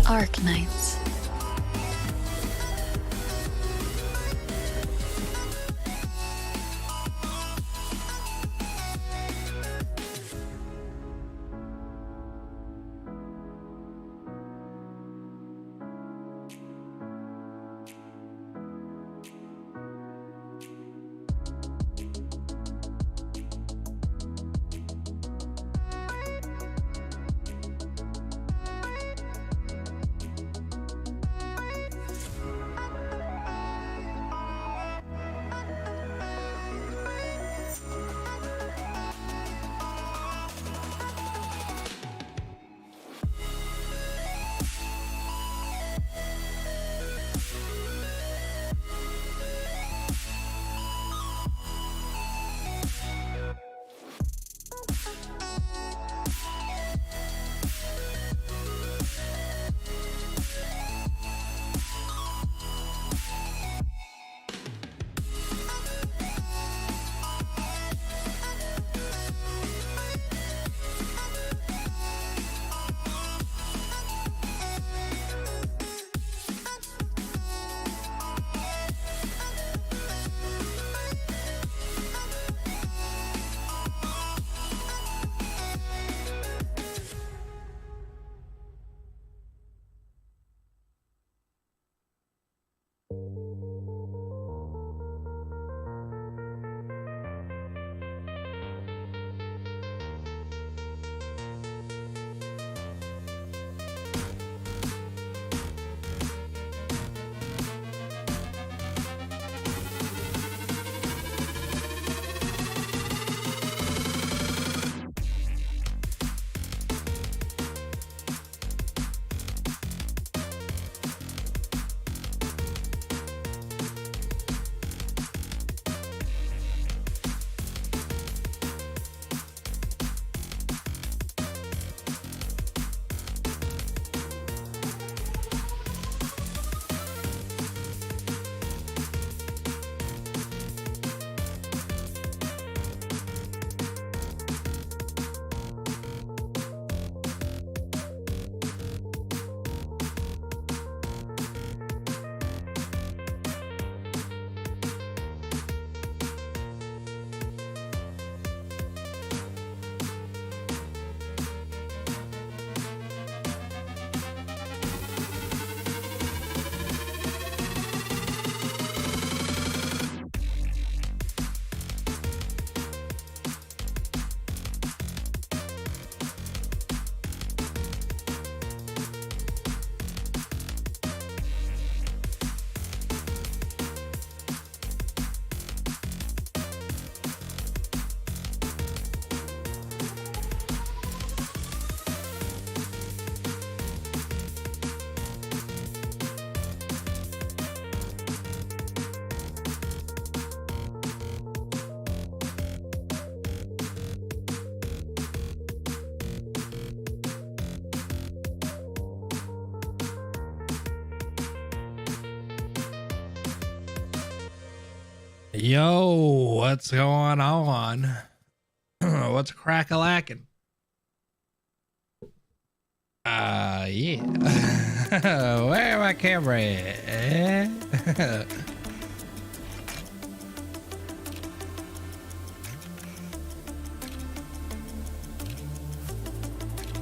Arknights. Yo, what's going on? What's crack-a-lackin'? Yeah. Where my camera at?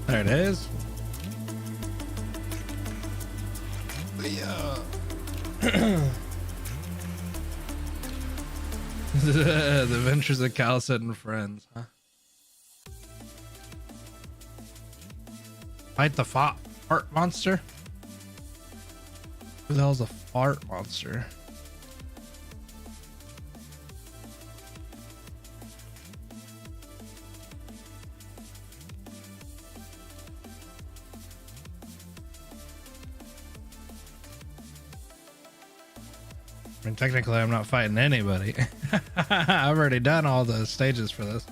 There it is. Yeah. The Adventures of Calcet and Friends, huh? Fight the fart monster? Who the hell's a fart monster? I mean, technically I'm not fighting anybody. I've already done all the stages for this.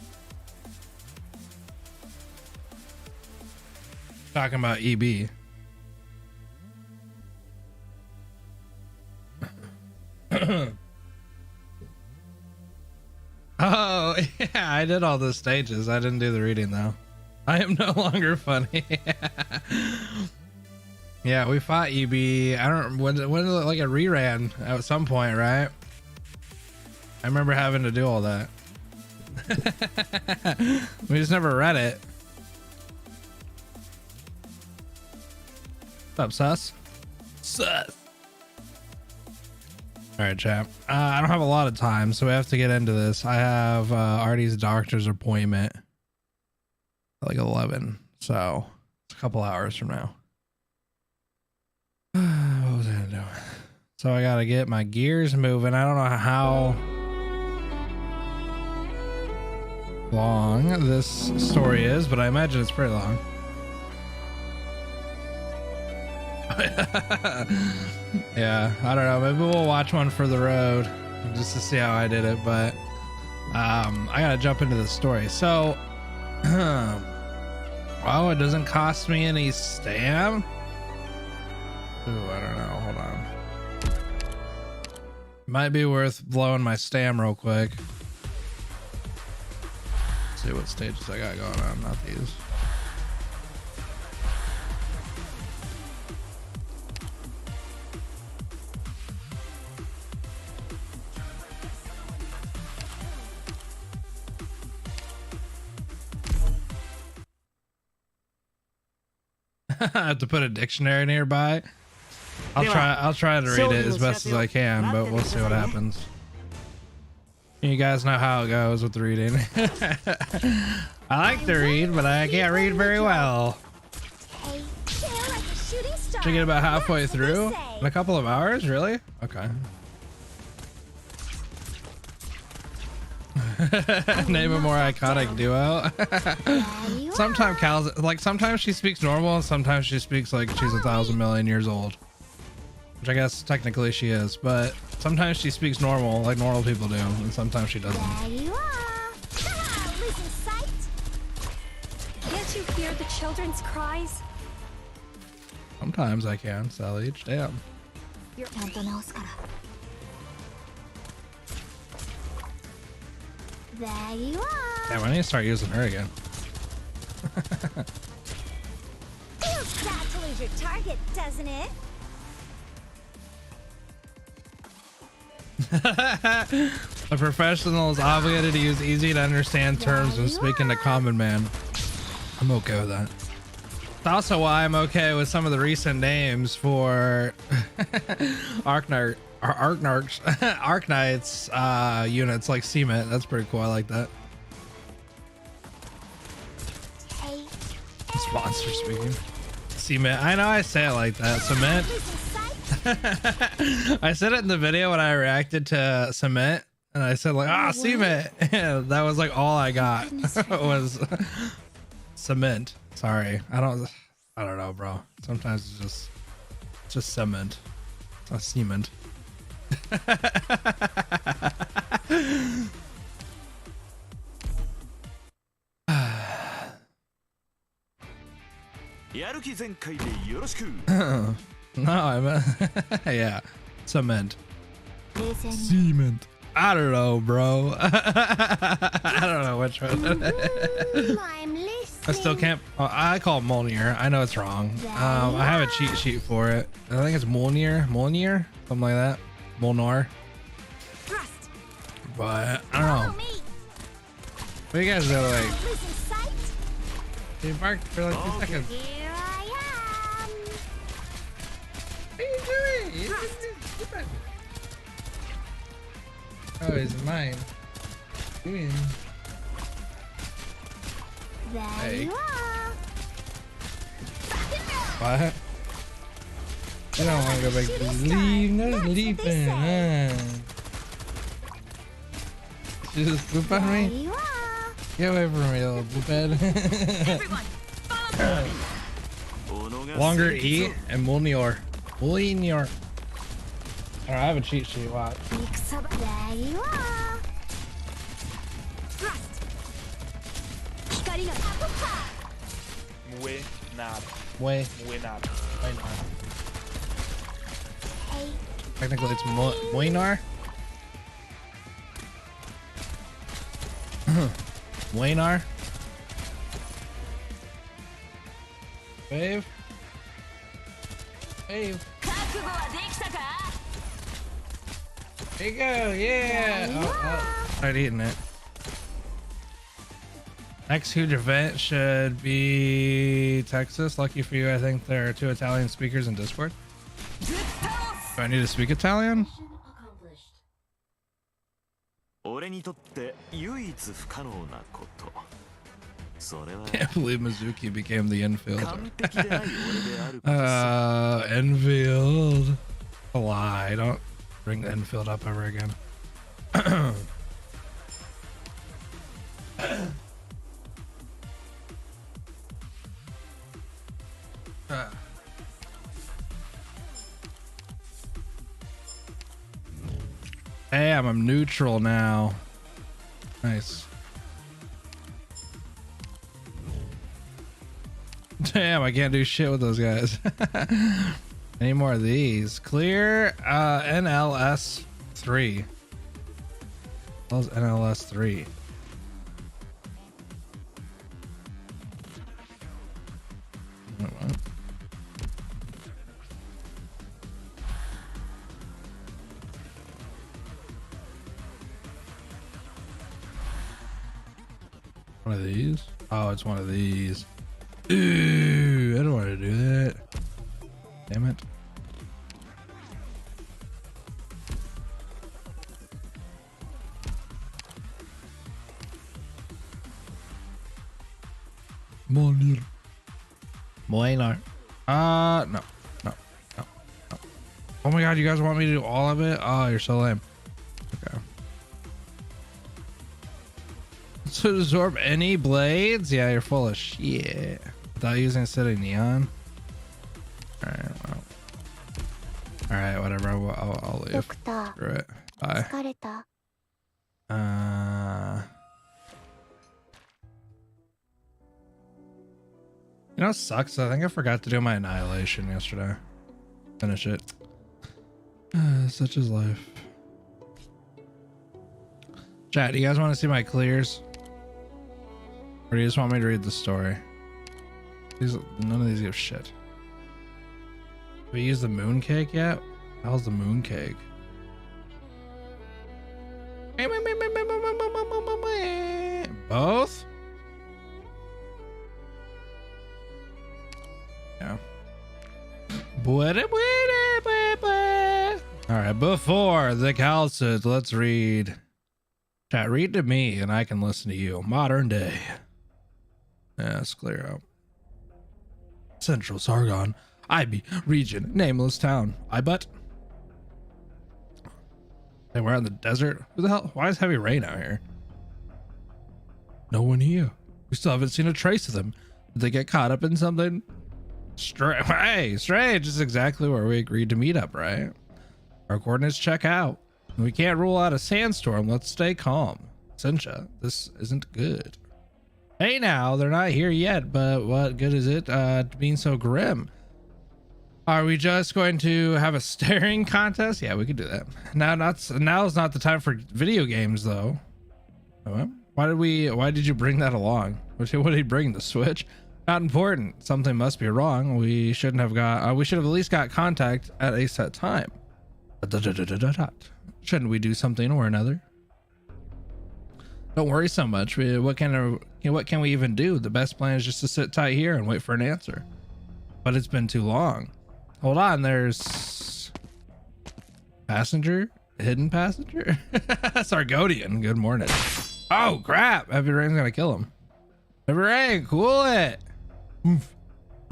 Talking about EB. Oh, yeah, I did all the stages. I didn't do the reading though. I am no longer funny. Yeah, we fought EB. I don't when like a reran at some point, right? I remember having to do all that. We just never read it. What's up, sus? Sus. All right, chap. I don't have a lot of time, so we have to get into this. I have Artie's doctor's appointment at like 11, so it's a couple hours from now. What was I gonna do? So I gotta get my gears moving. I don't know how long this story is, but I imagine it's pretty long. Yeah, I don't know. Maybe we'll watch one for the road just to see how I did it. But I gotta jump into the story. So, wow, it doesn't cost me any stam. Ooh, I don't know. Hold on. Might be worth blowing my stam real quick. Let's see what stages I got going on. Not these. I have to put a dictionary nearby. I'll try to read it as best as I can, but we'll see what happens. You guys know how it goes with the reading. I like to read, but I can't read very well. Should get about halfway through in a couple of hours, really? Okay. Name a more iconic duo. Sometimes Cal's like, sometimes she speaks normal and sometimes she speaks like she's 1,000 million years old, which I guess technically she is, but sometimes she speaks normal like normal people do, and sometimes she doesn't. There you are. Losing sight. Can't you hear the children's cries? Sometimes I can, Sally. Damn. You're there you are. Damn, I need to start using her again. Feels sad to lose your target, doesn't it? A professional is obligated to use easy to understand terms when speaking to common man. I'm okay with that. It's also why I'm okay with some of the recent names for Arknights units like Cement. That's pretty cool. I like that. This monster speaking. Cement. I know I say it like that. Cement. I said it in the video when I reacted to Cement, and I said like, Cement. That was like all I got was cement. Sorry, I don't know, bro. Sometimes it's just cement. It's not cement. No, I meant yeah, cement. Cement. I don't know, bro. I don't know which one. I still can't. Oh, I call it Molnir. I know it's wrong. I have a cheat sheet for it. I think it's Molnir, something like that. Molnar. But I don't know. What do you guys do? Like, you barked for like 2 seconds. What are you doing? Oh, it's mine. Doing. There you are. What? I don't want to go back to leave. No leaving. You just poop on me? Get away from me, little poophead. Longer E and Molnior. Molnior. Alright, I have a cheat sheet. Watch. There you are. Thrust. Way. Technically, it's Moinar. Moinar. Wave. Hey. There you go. Yeah. Oh, start eating it. Next huge event should be Texas. Lucky for you, I think there are 2 Italian speakers in Discord. Do I need to speak Italian? Can't believe Mizuki became the infielder. Infield. A lie. Don't bring the infield up ever again. Damn, I'm neutral now. Nice. Damn, I can't do shit with those guys. Any more of these? Clear NLS 3. What was NLS 3? One of these? Oh, it's one of these. Ooh, I don't want to do that. Damn it. Molnir. No. No. Oh my god, you guys want me to do all of it? Oh, you're so lame. Okay. To absorb any blades? Yeah, you're full of shit. Without using city neon. Alright, well. Alright, whatever. I'll leave. Screw it. Bye. You know what sucks? I think I forgot to do my annihilation yesterday. Finish it. Such is life. Chat, do you guys want to see my clears? Or do you just want me to read the story? None of these give shit. Have we used the moon cake yet? How's the moon cake? Both? Yeah. Alright, before the calcids, let's read. Chat, read to me and I can listen to you. Modern day. Yeah, let's clear out. Central Sargon, IB region, nameless town. I but. Hey, we're out in the desert. Who the hell? Why is heavy rain out here? No one here. We still haven't seen a trace of them. Did they get caught up in something? Hey, strange. This is exactly where we agreed to meet up, right? Our coordinates check out. We can't rule out a sandstorm. Let's stay calm. Sencha, this isn't good. Hey now, they're not here yet, but what good is it being so grim? Are we just going to have a staring contest? Yeah, we could do that. Now's not the time for video games though. Why did you bring that along? What did he bring? The Switch? Not important. Something must be wrong. We shouldn't have we should have at least got contact at a set time. Shouldn't we do something or another? Don't worry so much. What can we even do? The best plan is just to sit tight here and wait for an answer. But it's been too long. Hold on, there's passenger, hidden passenger. Sargodian. Good morning. Oh crap! Heavy rain's gonna kill him. Heavy rain, cool it. Oomph.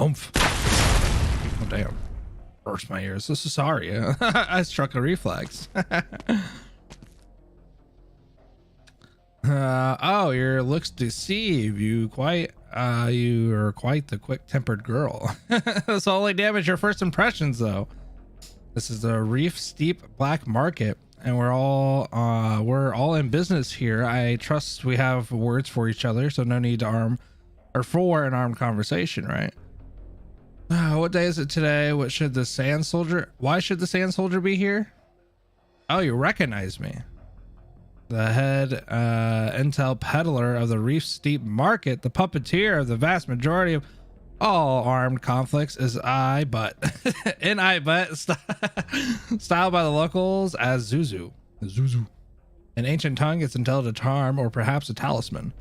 Oomph. Oh damn. Burst my ears. This is sorry. I struck a reflex. Oh, your looks deceive you quite. You are quite the quick-tempered girl. This only damage your first impressions, though. This is the Reef Steep Black Market, and we're all in business here. I trust we have words for each other, so no need to for an armed conversation, right? What day is it today? Why should the sand soldier be here? Oh, you recognize me. The head intel peddler of the Reef Steep Market, the puppeteer of the vast majority of All armed conflicts is styled by the locals as Zuzu. Zuzu. In ancient tongue, it's intended a charm or perhaps a talisman.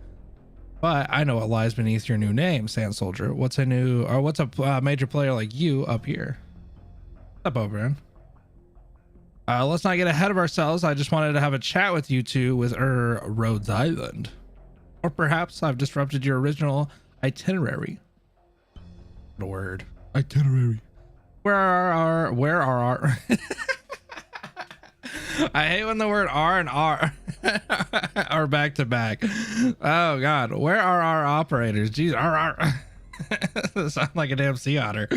But I know what lies beneath your new name, Sand Soldier. What's a major player like you up here? What's up, Oberon? Let's not get ahead of ourselves. I just wanted to have a chat with you two with Rhodes Island. Or perhaps I've disrupted your original itinerary. What a word. Itinerary. Where are our I hate when the word R and R are back to back. Oh God, where are our operators? Jeez, sound like a damn sea otter.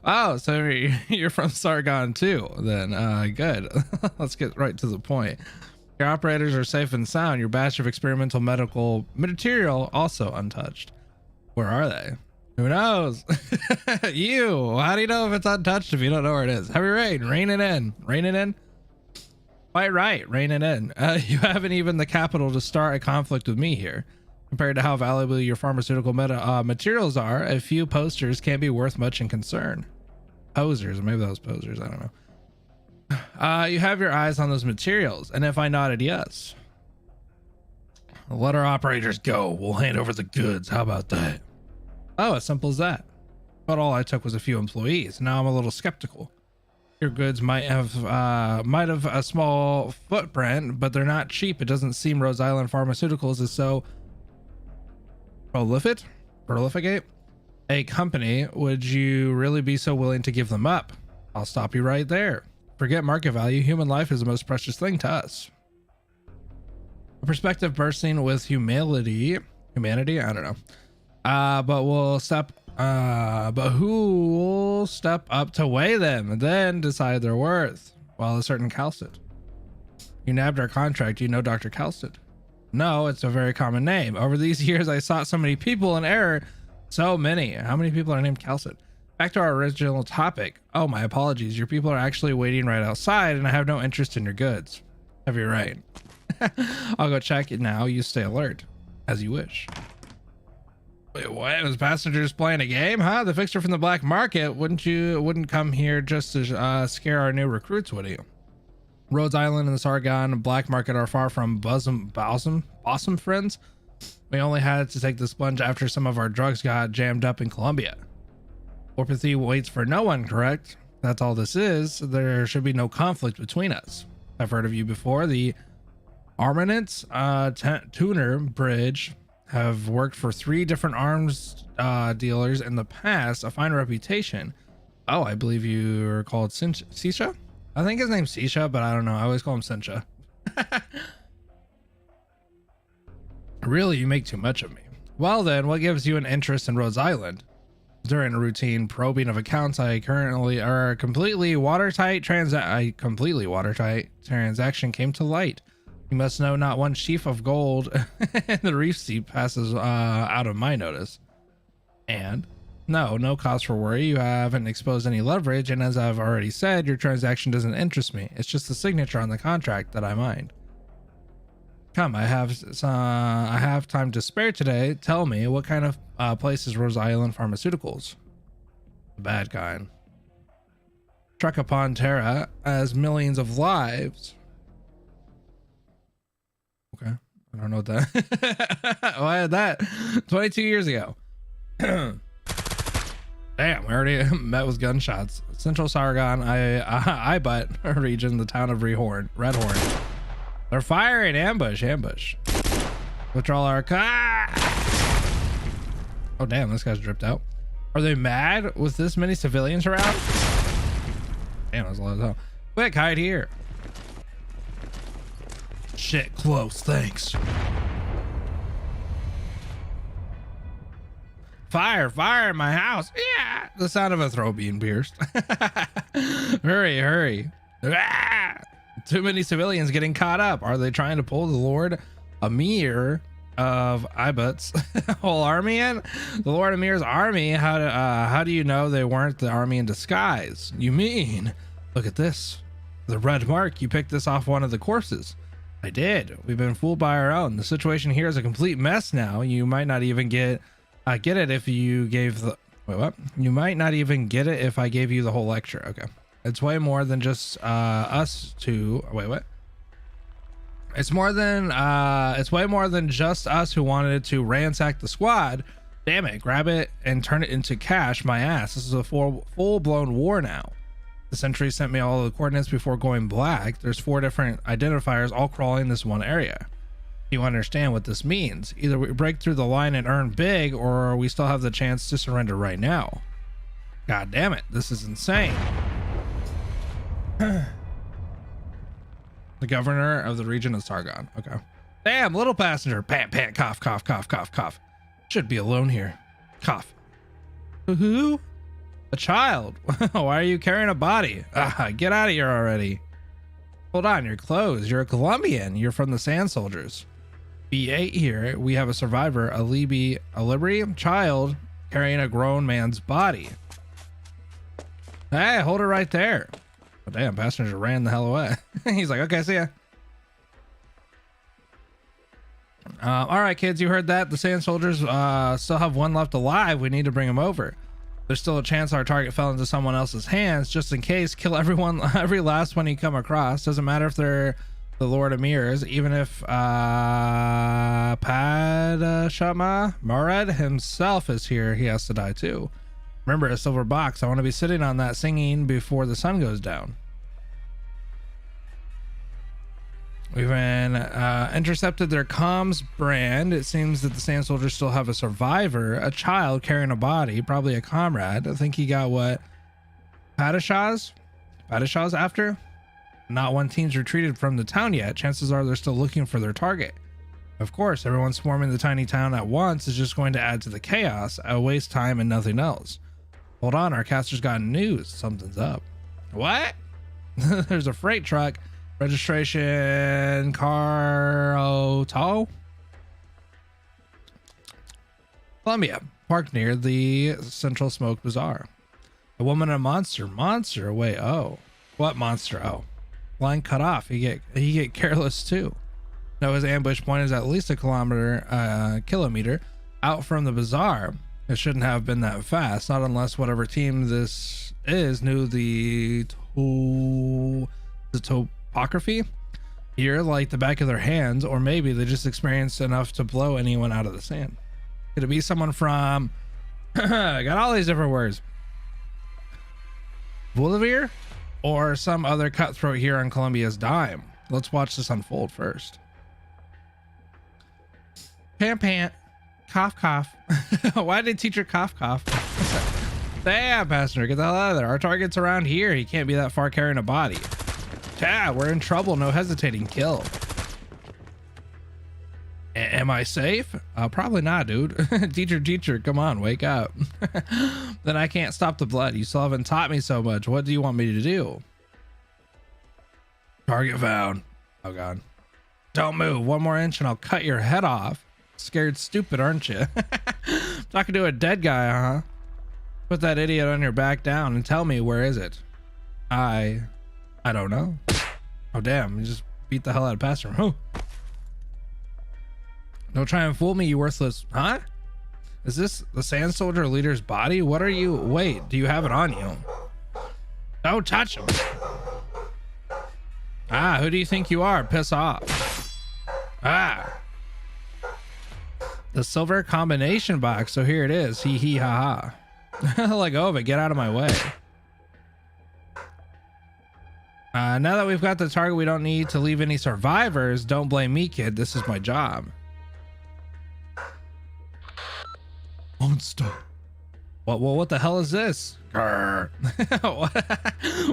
Oh, so you're from Sargon too? Then good. Let's get right to the point. Your operators are safe and sound. Your batch of experimental medical material also untouched. Where are they? Who knows? You. How do you know if it's untouched if you don't know where it is? Heavy rain. Rain it in. Rain it in. Quite right, rein it in. You haven't even the capital to start a conflict with me here. Compared to how valuable your pharmaceutical materials are, a few posters can't be worth much in concern. Posers, maybe those posers, I don't know. You have your eyes on those materials, and if I nodded yes, let our operators go. We'll hand over the goods. How about that? Oh, as simple as that. But all I took was a few employees. Now I'm a little skeptical. Your goods might have a small footprint, but they're not cheap. It doesn't seem Rhodes Island Pharmaceuticals is so prolific a company. Would you really be so willing to give them up? I'll stop you right there. Forget market value. Human life is the most precious thing to us. A perspective bursting with humanity. I don't know. But who will step up to weigh them and then decide their worth? Well, a certain Calcid. You nabbed our contract. You know Dr. Calcid? No, it's a very common name. Over these years, I sought so many people in error. So many. How many people are named Calcid? Back to our original topic. Oh, my apologies. Your people are actually waiting right outside, and I have no interest in your goods. Have you right? I'll go check it now. You stay alert, as you wish. Wait, what? Was passengers playing a game? Huh? The fixer from the black market. Wouldn't come here just to scare our new recruits, would you? Rhodes Island and the Sargon black market are far from bosom friends. We only had to take the sponge after some of our drugs got jammed up in Colombia. Orpathy waits for no one, correct? That's all this is. There should be no conflict between us. I've heard of you before. The Arknights tuner bridge have worked for 3 different arms dealers in the past, a fine reputation. Oh, I believe you are called Sisha? I think his name's Sisha, but I don't know. I always call him Sincha. Really, you make too much of me. Well then, what gives you an interest in Rhodes Island? During a routine probing of accounts, I currently are completely watertight transaction came to light. You must know not one sheaf of gold in the reef seat passes out of my notice. And no cause for worry. You haven't exposed any leverage, and as I've already said, your transaction doesn't interest me. It's just the signature on the contract that I mind. Come, I have time to spare today. Tell me, what kind of place is Rhodes Island Pharmaceuticals? The bad kind. Struck upon Terra as millions of lives. Okay, I don't know what that. Why had that? 22 years ago. Damn, we already met with gunshots. Central Sargon, I butt region, the town of Redhorn. They're firing. Ambush. Withdrawal our Oh damn, this guy's dripped out. Are they mad with this many civilians around? Damn, that's a lot of hell. Quick, hide here. Shit, close, thanks. Fire in my house. Yeah, the sound of a throat being pierced. Hurry. Ah! Too many civilians getting caught up. Are they trying to pull the Lord Amir of Ibut's whole army in? The Lord Amir's army? How do you know they weren't the army in disguise? You mean, look at this. The red mark. You picked this off one of the corpses. I did. We've been fooled by our own. The situation here is a complete mess now. You might not even get it if you gave Wait, what? You might not even get it if I gave you the whole lecture. Okay. It's way more than just us two. Wait, what? It's way more than just us who wanted to ransack the squad. Damn it, grab it and turn it into cash, my ass. This is a full-blown war now. The sentry sent me all the coordinates before going black. There's 4 different identifiers all crawling this one area. You understand what this means. Either we break through the line and earn big, or we still have the chance to surrender right now. God damn it, this is insane. The governor of the region of Sargon. Okay. Damn, little passenger. Pant, pant, cough, cough, cough, cough, cough. Should be alone here. Cough. Who? A child. Why are you carrying a body? Get out of here already. Hold on, your clothes. You're a Colombian. You're from the Sand Soldiers. B8 here. We have a survivor, a Liberty child carrying a grown man's body. Hey, hold it right there. Oh, damn, passenger ran the hell away. He's like, okay, see ya. All right, kids, you heard that. The Sand Soldiers still have 1 left alive. We need to bring him over. There's still a chance our target fell into someone else's hands. Just in case, kill every last one you come across. Doesn't matter if they're the Lord Emirs, even if Padshama Marad himself is here, he has to die too. Remember, a silver box. I want to be sitting on that singing before the sun goes down. We've been intercepted their comms brand. It seems that the Sand Soldiers still have a survivor, a child carrying a body, probably a comrade. I think he got what Padishah's after. Not one team's retreated from the town yet. Chances are they're still looking for their target. Of course, everyone swarming the tiny town at once is just going to add to the chaos. I waste time and nothing else. Hold on, our caster's got news. Something's up. What? There's a freight truck. Registration Caroto, Columbia, parked near the Central Smoke Bazaar. A woman and a monster. Monster? Wait, oh. What monster? Oh. Line cut off. He get careless too. No, his ambush point is at least a kilometer out from the bazaar. It shouldn't have been that fast, not unless whatever team this is knew the topography here like the back of their hands, or maybe they just experienced enough to blow anyone out of the sand. Could it be someone from got all these different words, Bolivar, or some other cutthroat here on Columbia's dime? Let's watch this unfold first. Pant pant, cough cough. Why did teacher cough cough? Damn, passenger, get the hell out of there. Our target's around here. He can't be that far carrying a body. Yeah, we're in trouble. No hesitating. Kill. Am I safe? Probably not, dude. Teacher, come on, wake up. Then I can't stop the blood. You still haven't taught me so much. What do you want me to do? Target found. Oh, God. Don't move. 1 more inch and I'll cut your head off. Scared stupid, aren't you? Talking to a dead guy, huh? Put that idiot on your back down and tell me, where is it? I don't know. Oh, damn. You just beat the hell out of Pastor. Oh. Don't try and fool me, you worthless. Huh? Is this the Sand Soldier leader's body? What are you? Wait, do you have it on you? Don't touch him. Ah, who do you think you are? Piss off. Ah. The silver combination box. So here it is. Hee hee ha ha. Let go of it. Get out of my way. Now that we've got the target, we don't need to leave any survivors. Don't blame me, kid. This is my job. Monster. What the hell is this? What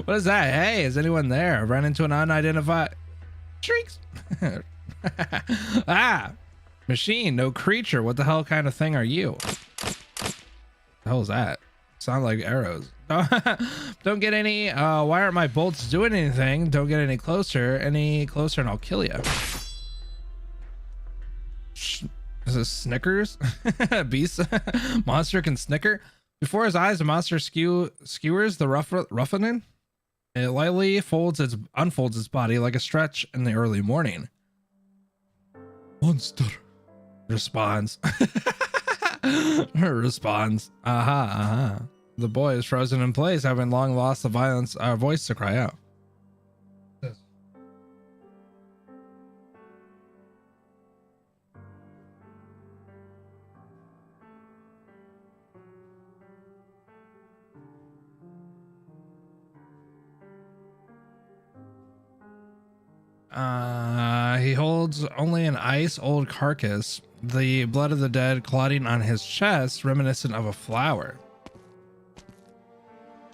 is that? Hey, is anyone there? I ran into an unidentified shrieks. Ah, machine, no creature. What the hell kind of thing are you? The hell is that? Sound like arrows. Don't get any. Why aren't my bolts doing anything? Don't get any closer and I'll kill you. Is this Snickers? Beast monster can snicker. Before his eyes, the monster skewers the ruffian. It lightly unfolds its body like a stretch in the early morning. Monster responds. Responds, The boy is frozen in place, having long lost the voice to cry out. He holds only an ice-old carcass, the blood of the dead clotting on his chest, reminiscent of a flower.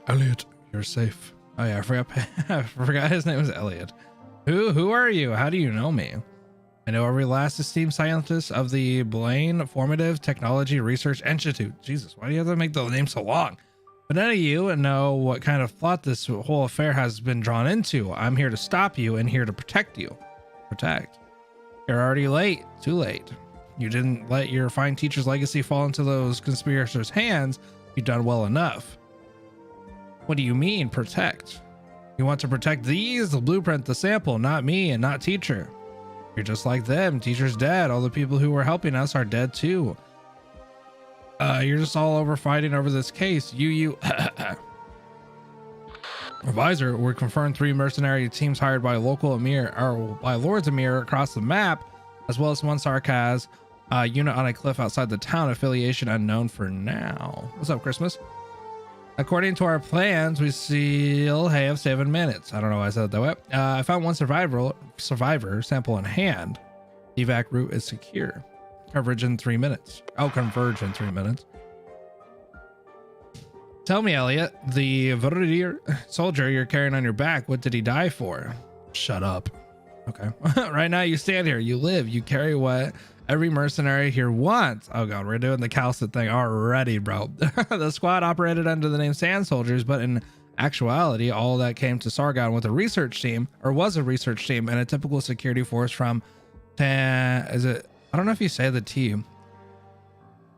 Elliot, you're safe. Oh yeah, I forgot his name was Elliot. Who are you? How do you know me? I know every last esteemed scientist of the Blaine Formative Technology Research Institute. Jesus, why do you have to make the name so long? But none of you know what kind of plot this whole affair has been drawn into. I'm here to stop you and here to protect you. Protect. You're already late. Too late. You didn't let your fine teacher's legacy fall into those conspirators' hands. You've done well enough. What do you mean, protect? You want to protect these? The blueprint, the sample, not me and not teacher. You're just like them. Teacher's dead. All the people who were helping us are dead too. You're just all over fighting over this case. Advisor, we're confirmed 3 mercenary teams hired by local Emir, or by Lord's Emir across the map, as well as one Sarkaz unit on a cliff outside the town. Affiliation unknown for now. What's up, Christmas? According to our plans, we still have 7 minutes. I don't know why I said it that way. I found one survivor sample in hand. Evac route is secure. Coverage in 3 minutes. Oh, converge in 3 minutes. Tell me, Elliot, the Vrdir soldier you're carrying on your back, what did he die for? Shut up. Okay. Right now you stand here, you live, you carry what every mercenary here wants. Oh god, we're doing the Calcit thing already, bro. The squad operated under the name Sand Soldiers, but in actuality, all that came to Sargon with a research team, or was a research team, and a typical security force from I don't know if you say the T.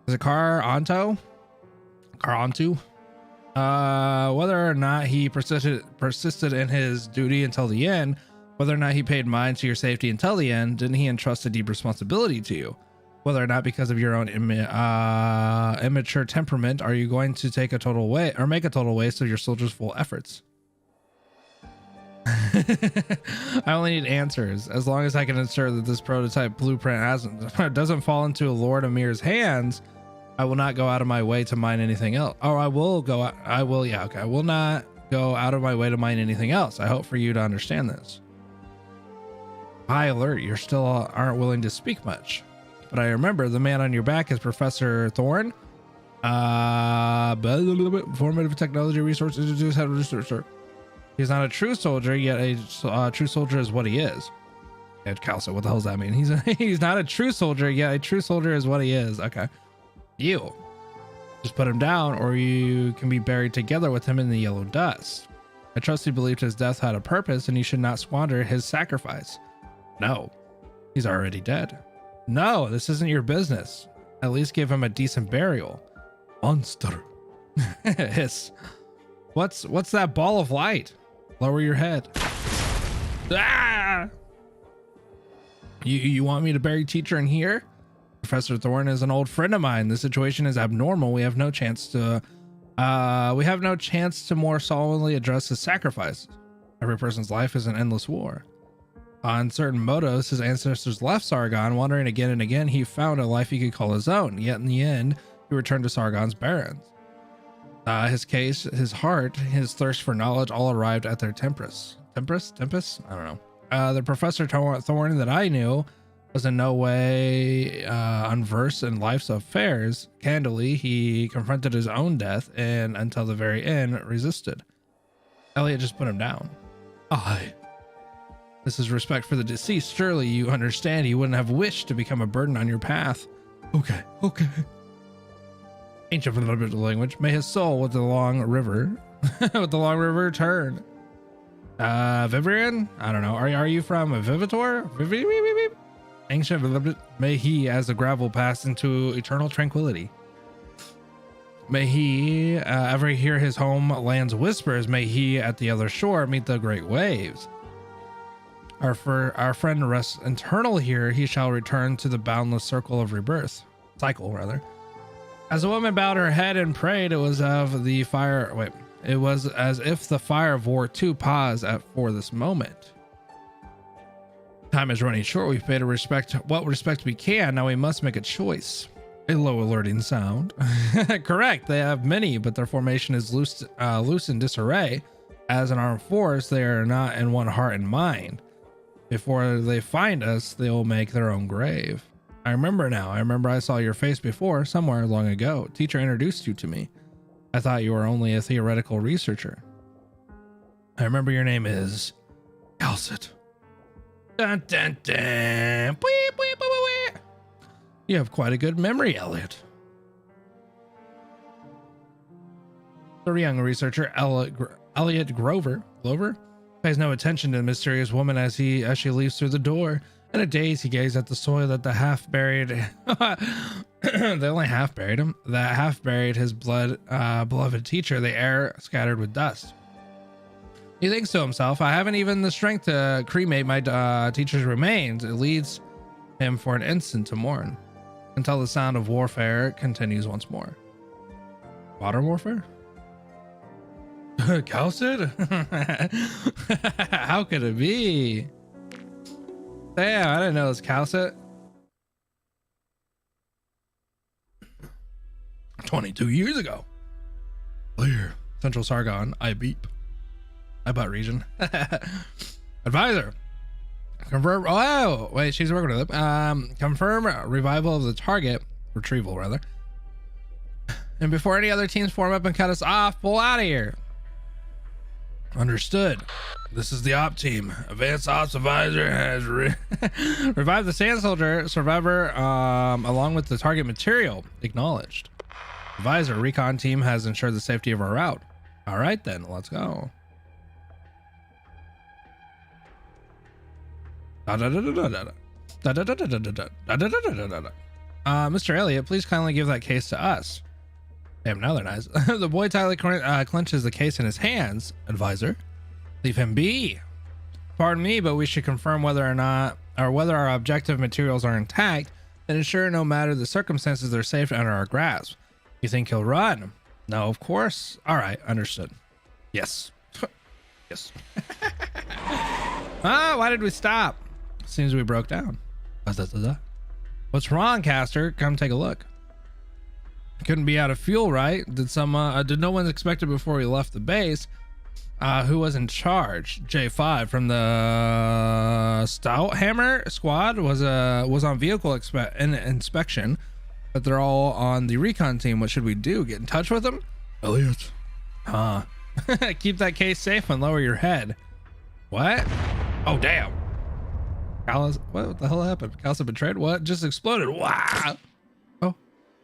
Is it Carantu? Whether or not he persisted in his duty until the end, whether or not he paid mind to your safety until the end, didn't he entrust a deep responsibility to you? Whether or not because of your own immature temperament, are you going to take a total make a total waste of your soldiers' full efforts? I only need answers. As long as I can ensure that this prototype blueprint doesn't fall into Lord Amir's hands, I will not go out of my way to mine anything else. Or I will not go out of my way to mine anything else. I hope for you to understand this. High alert, you still aren't willing to speak much. But I remember the man on your back is Professor Thorne. Formative Technology Resource Institute head researcher. He's not a true soldier, yet a true soldier is what he is. Ed Calcit, what the hell does that mean? He's not a true soldier, yet a true soldier is what he is. Okay. You. Just put him down, or you can be buried together with him in the yellow dust. I trust he believed his death had a purpose, and he should not squander his sacrifice. No. He's already dead. No, this isn't your business. At least give him a decent burial. Monster. Hiss. What's that ball of light? Lower your head. Ah! You want me to bury teacher in here? Professor Thorne is an old friend of mine. The situation is abnormal. We have no chance to more solemnly address his sacrifice. Every person's life is an endless war. On certain motos, his ancestors left Sargon, wandering again and again. He found a life he could call his own. Yet in the end, he returned to Sargon's barons. His case, his heart, his thirst for knowledge all arrived at their tempest? I don't know. The Professor Thorne that I knew was in no way unversed in life's affairs. Candidly, he confronted his own death and until the very end resisted. Elliot just put him down. Aye. This is respect for the deceased. Surely you understand he wouldn't have wished to become a burden on your path. Okay. Ancient for a little bit of language. May his soul with the long river turn. Vivrian? I don't know. Are you from Vivitor? Ancient, may he, as the gravel, pass into eternal tranquility. May he ever hear his homeland's whispers. May he, at the other shore, meet the great waves. Our friend rests eternal here. He shall return to the boundless cycle of rebirth. As the woman bowed her head and prayed, it was of the fire. Wait, it was as if the fire of war too paused for this moment. Time is running short. We've paid what respect we can. Now we must make a choice. A low alerting sound. Correct. They have many, but their formation is loose in disarray. As an armed force, they are not in one heart and mind. Before they find us, they will make their own grave. I remember now. I remember I saw your face before, somewhere long ago. Teacher introduced you to me. I thought you were only a theoretical researcher. I remember your name is Calcit. Dun, dun, dun. Wee, wee, wee, wee, wee. You have quite a good memory, Elliot. The young researcher, Elliot Glover, pays no attention to the mysterious woman as she leaves through the door. In a daze, he gazed at the soil that the half-buried... they only half-buried him. That half-buried his beloved teacher, the air scattered with dust. He thinks to himself, I haven't even the strength to cremate my teacher's remains. It leads him for an instant to mourn, until the sound of warfare continues once more. Modern warfare? Calcid? How could it be? Damn, I didn't know it was Calcit. 22 years ago. Clear. Central Sargon, I beep. Ibot region. Advisor. Confirm. Oh, wait, she's working with it. Confirm revival of the target. Retrieval, rather. And before any other teams form up and cut us off, pull out of here. Understood. This is the op team. Advanced Ops Advisor has revived the Sand Soldier survivor along with the target material. Acknowledged. Advisor, recon team has ensured the safety of our route. All right, then, let's go. Mr. Elliot, please kindly give that case to us. Damn, now they're nice. The boy tightly clenches the case in his hands. Advisor, leave him be. Pardon me, but we should confirm whether our objective materials are intact and ensure no matter the circumstances they're safe under our grasp. You think he'll run? No, of course. All right, understood. Yes. Yes. Why did we stop? Seems we broke down. What's wrong, Caster? Come take a look. Couldn't be out of fuel, right? Did no one expect it before we left the base? Who was in charge? J5 from the Stout Hammer squad was on vehicle inspection, but they're all on the recon team. What should we do? Get in touch with them? Elliot. Keep that case safe and lower your head. What? Oh, damn. What the hell happened? Calcit betrayed? What? Just exploded. Wow. Oh,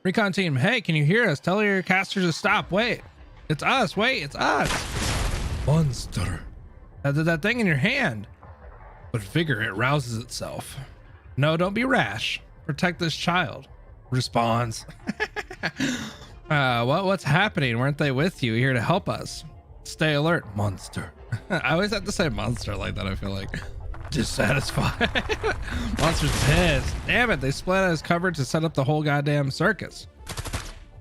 recon team. Hey, can you hear us? Tell your casters to stop. Wait, it's us. Wait, it's us. Monster. That thing in your hand. With vigor, it rouses itself. No, don't be rash. Protect this child. Responds. What's happening? Weren't they with you? Here to help us. Stay alert, monster. I always have to say monster like that, I feel like. Dissatisfied. Monster's pissed. Damn it, they split out his cover to set up the whole goddamn circus.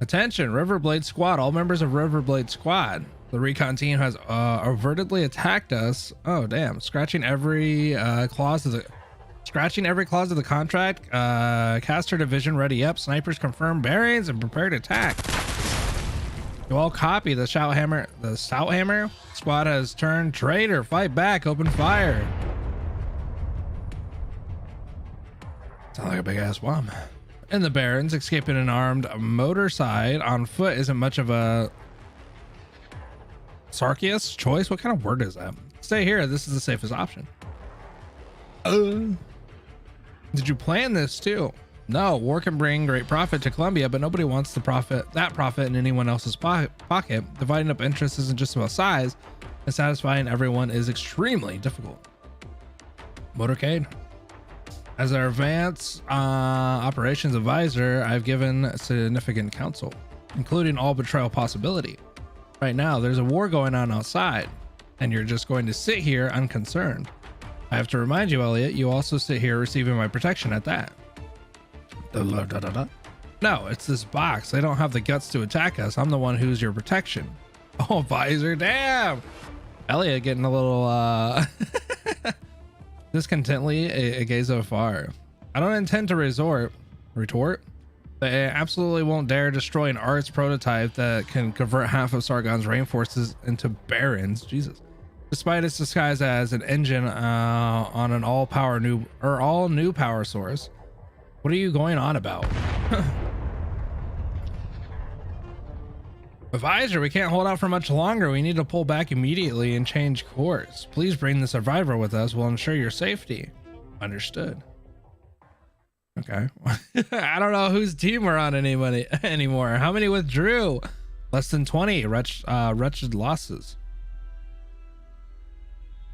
Attention, Riverblade Squad. All members of Riverblade Squad. The recon team has overtly attacked us. Oh, damn. Scratching every clause of the contract. Caster division ready up. Snipers confirm bearings and prepare to attack. You all copy. The Stout Hammer squad has turned traitor. Fight back. Open fire. Sound like a big ass bomb. In the Barrens, escaping an armed motorcycle on foot isn't much of a Sarkias choice. What kind of word is that? Stay here. This is the safest option. Did you plan this too? No, war can bring great profit to Columbia, but nobody wants that profit in anyone else's pocket. Dividing up interests isn't just about size, and satisfying everyone is extremely difficult. Motorcade. As our advanced operations advisor, I've given significant counsel, including all betrayal possibility. Right now, there's a war going on outside, and you're just going to sit here unconcerned. I have to remind you, Elliot, you also sit here receiving my protection at that. Good No, it's this box. They don't have the guts to attack us. I'm the one who's your protection. Oh, visor, damn. Elliot getting a little discontently a gaze afar. I don't intend to retort. They absolutely won't dare destroy an arts prototype that can convert half of Sargon's rainforests into barrens. Jesus. Despite its disguise as an engine on an all new power source. What are you going on about? Advisor, we can't hold out for much longer. We need to pull back immediately and change course. Please bring the survivor with us. We'll ensure your safety. Understood. Okay. I don't know whose team we're on anymore. How many withdrew? Less than 20. Wretched losses.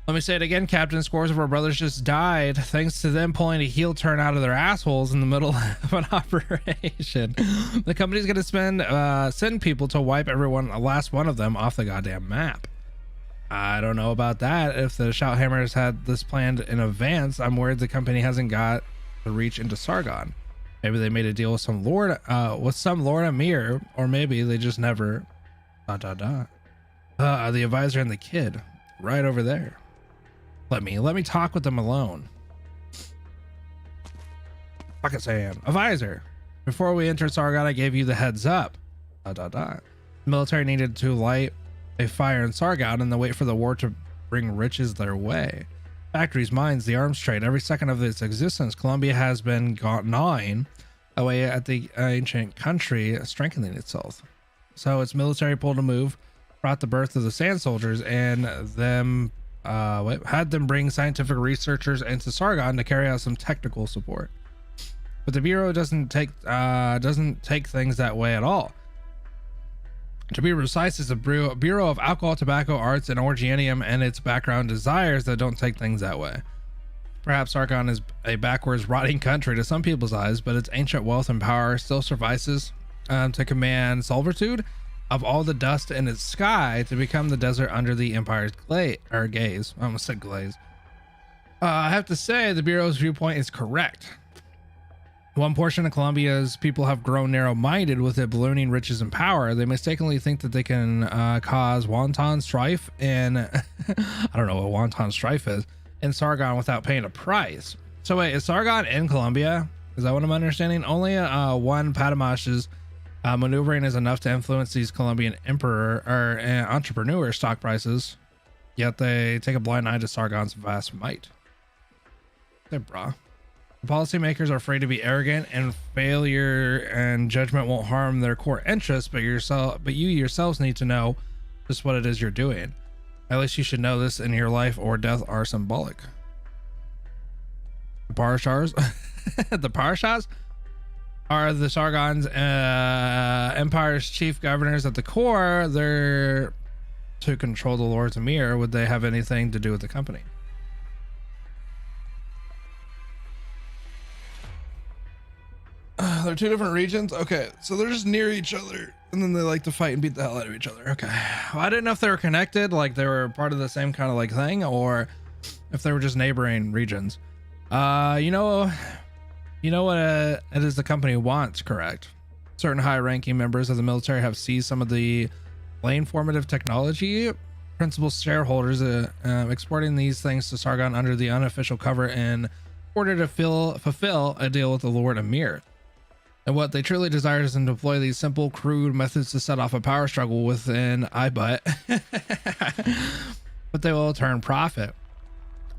Let me say it again, Captain. Scores of our brothers just died thanks to them pulling a heel turn out of their assholes in the middle of an operation. The company's gonna send people to wipe last one of them off the goddamn map. I don't know about that. If the Shouthammers had this planned in advance, I'm worried the company hasn't got the reach into Sargon. Maybe they made a deal with some Lord Amir, or maybe they just never. The advisor and the kid, right over there. Let me talk with them alone. Fucking saying, advisor. Before we entered Sargon, I gave you the heads up. The military needed to light a fire in Sargon and then wait for the war to bring riches their way. Factories, mines, the arms trade, every second of its existence, Colombia has been gnawing away at the ancient country, strengthening itself. So its military pull to move brought the birth of the Sand Soldiers and them had them bring scientific researchers into Sargon to carry out some technical support. But the Bureau doesn't take things that way at all. To be precise, it's a Bureau of Alcohol, Tobacco, Arts, and Orgianium, and its background desires that don't take things that way. Perhaps Sargon is a backwards, rotting country to some people's eyes, but its ancient wealth and power still suffices to command solitude of all the dust in its sky to become the desert under the Empire's gaze. I almost said glaze. I have to say the Bureau's viewpoint is correct. One portion of Colombia's people have grown narrow-minded with it ballooning riches and power. They mistakenly think that they can cause wanton strife and I don't know what wanton strife is in Sargon without paying a price. So wait, is Sargon in Colombia? Is that what I'm understanding? Only one Patamasch's maneuvering is enough to influence these Colombian entrepreneur stock prices, yet they take a blind eye to Sargon's vast might. Hey, brah. The policymakers are afraid to be arrogant, and failure and judgment won't harm their core interests, but you yourselves need to know just what it is you're doing. At least you should know this, in your life or death are symbolic. The Parashars? The Parashas are the Sargon's empire's chief governors at the core. They're to control the Lords Emir. Would they have anything to do with the company? They're two different regions. Okay, so they're just near each other, and then they like to fight and beat the hell out of each other. Okay, well, I didn't know if they were connected, like they were part of the same kind of like thing, or if they were just neighboring regions. You know what it is the company wants, correct? Certain high-ranking members of the military have seized some of the lane-formative technology. Principal shareholders exporting these things to Sargon under the unofficial cover in order to fulfill a deal with the Lord Emir. And what they truly desire is to deploy these simple, crude methods to set off a power struggle within IBUT, but they will turn profit.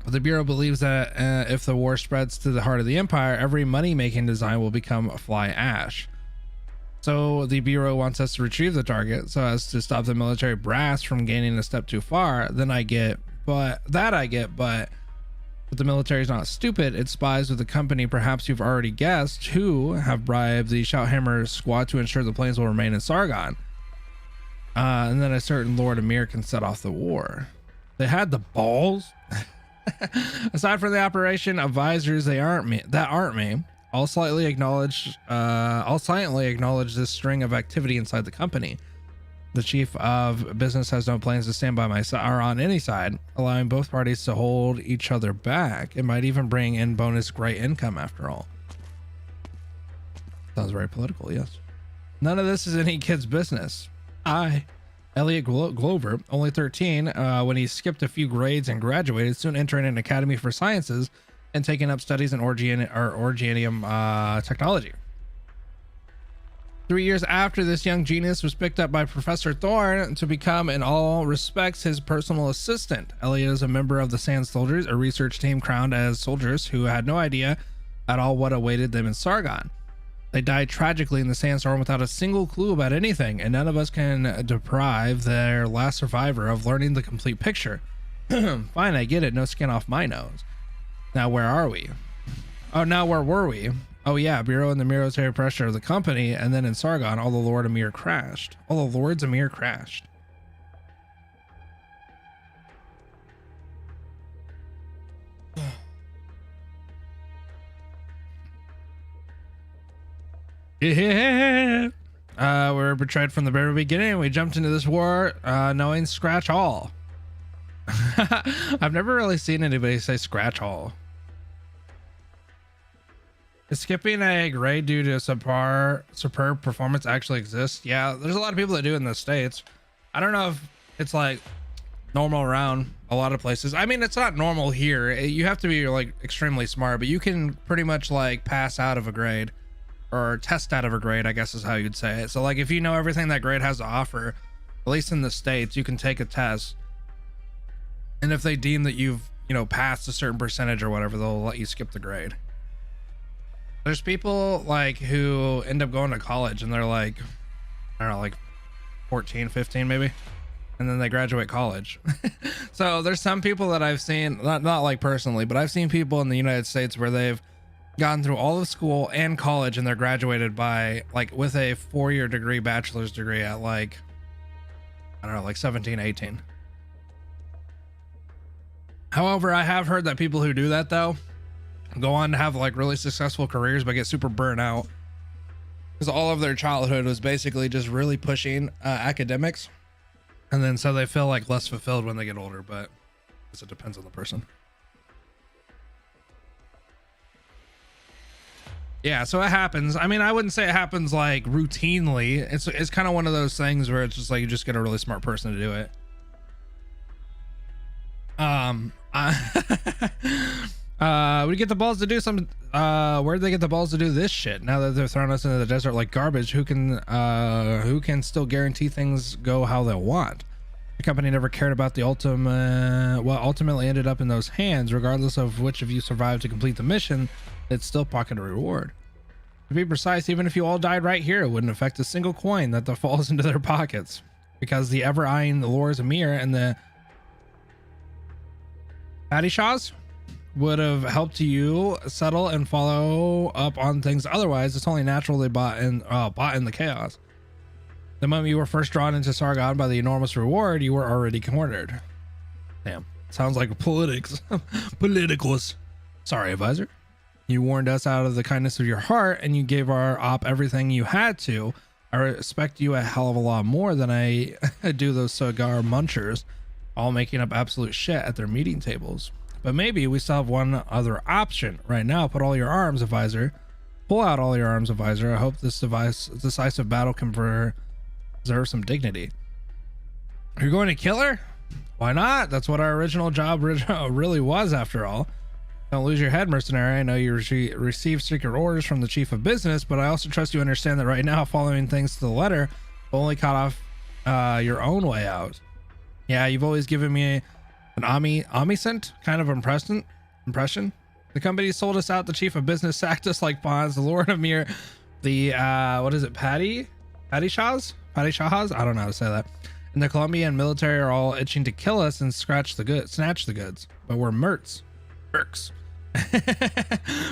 But the Bureau believes that if the war spreads to the heart of the Empire, every money-making design will become a fly ash. So the Bureau wants us to retrieve the target so as to stop the military brass from gaining a step too far. But the military is not stupid. It spies with the company, perhaps you've already guessed, who have bribed the Shouthammer squad to ensure the planes will remain in Sargon. And then a certain Lord Emir can set off the war. They had the balls. Aside from the operation advisors, that aren't me. I'll silently acknowledge this string of activity inside the company. The chief of business has no plans to stand by my side or on any side, allowing both parties to hold each other back. It might even bring in bonus great income after all. Sounds very political, yes. None of this is any kid's business. Elliot Glover, only 13, when he skipped a few grades and graduated, soon entering an academy for sciences and taking up studies in organium technology. 3 years after this young genius was picked up by Professor Thorne to become, in all respects, his personal assistant. Elliot is a member of the Sand Soldiers, a research team crowned as soldiers who had no idea at all what awaited them in Sargon. They died tragically in the sandstorm without a single clue about anything, and none of us can deprive their last survivor of learning the complete picture. Fine, I get it. No skin off my nose. Now, where are we? Oh, now where were we? Oh yeah, Bureau and the military pressure of the company, and then in Sargon, all the Lord Amir crashed. All the Lords Amir crashed. Yeah. We were betrayed from the very beginning. We jumped into this war knowing scratch all. I've never really seen anybody say scratch all. Is skipping a grade due to superb performance actually exists? Yeah, there's a lot of people that do in the States. I don't know if it's like normal around a lot of places. I mean, it's not normal here. You have to be like extremely smart, but you can pretty much like pass out of a grade or test out of a grade, I guess is how you'd say it. So like if you know everything that grade has to offer, at least in the States, you can take a test. And if they deem that you've, passed a certain percentage or whatever, they'll let you skip the grade. There's people like who end up going to college and they're like, I don't know, like 14, 15 maybe. And then they graduate college. So there's some people that I've seen, not like personally, but I've seen people in the United States where they've gone through all of school and college and they're graduated by like with a 4-year degree, bachelor's degree at like, I don't know, like 17, 18. However, I have heard that people who do that though, go on to have like really successful careers but get super burnt out because all of their childhood was basically just really pushing academics, and then so they feel like less fulfilled when they get older, but I guess it depends on the person. Yeah, so it happens. I mean, I wouldn't say it happens like routinely. It's kind of one of those things where it's just like you just get a really smart person to do it. We get the balls to do some where'd they get the balls to do this shit now that they're throwing us into the desert like garbage? Who can still guarantee things go how they want? The company never cared about the what ultimately ended up in those hands. Regardless of which of you survived to complete the mission, it's still pocket a reward. To be precise, even if you all died right here, it wouldn't affect a single coin that falls into their pockets, because the ever eyeing the Lords Amir and the Padishahs would have helped you settle and follow up on things. Otherwise, it's only natural they bought in the chaos. The moment you were first drawn into Sargon by the enormous reward, you were already cornered. Damn, sounds like politics. Politicals. Sorry, advisor. You warned us out of the kindness of your heart, and you gave our op everything you had to. I respect you a hell of a lot more than I do those cigar munchers, all making up absolute shit at their meeting tables. But maybe we still have one other option. Right now, put all your arms, advisor. Pull out all your arms, advisor. I hope this decisive battle can preserve some dignity. You're going to kill her? Why not? That's what our original job really was, after all. Don't lose your head, mercenary. I know you received secret orders from the chief of business, but I also trust you understand that right now, following things to the letter will only cut off your own way out. Yeah, you've always given me an omniscient kind of impression. The company sold us out. The chief of business sacked us like pawns. The Lord Amir, the what is it, Padishahs? I don't know how to say that. And the Colombian military are all itching to kill us and snatch the goods. But we're mercs.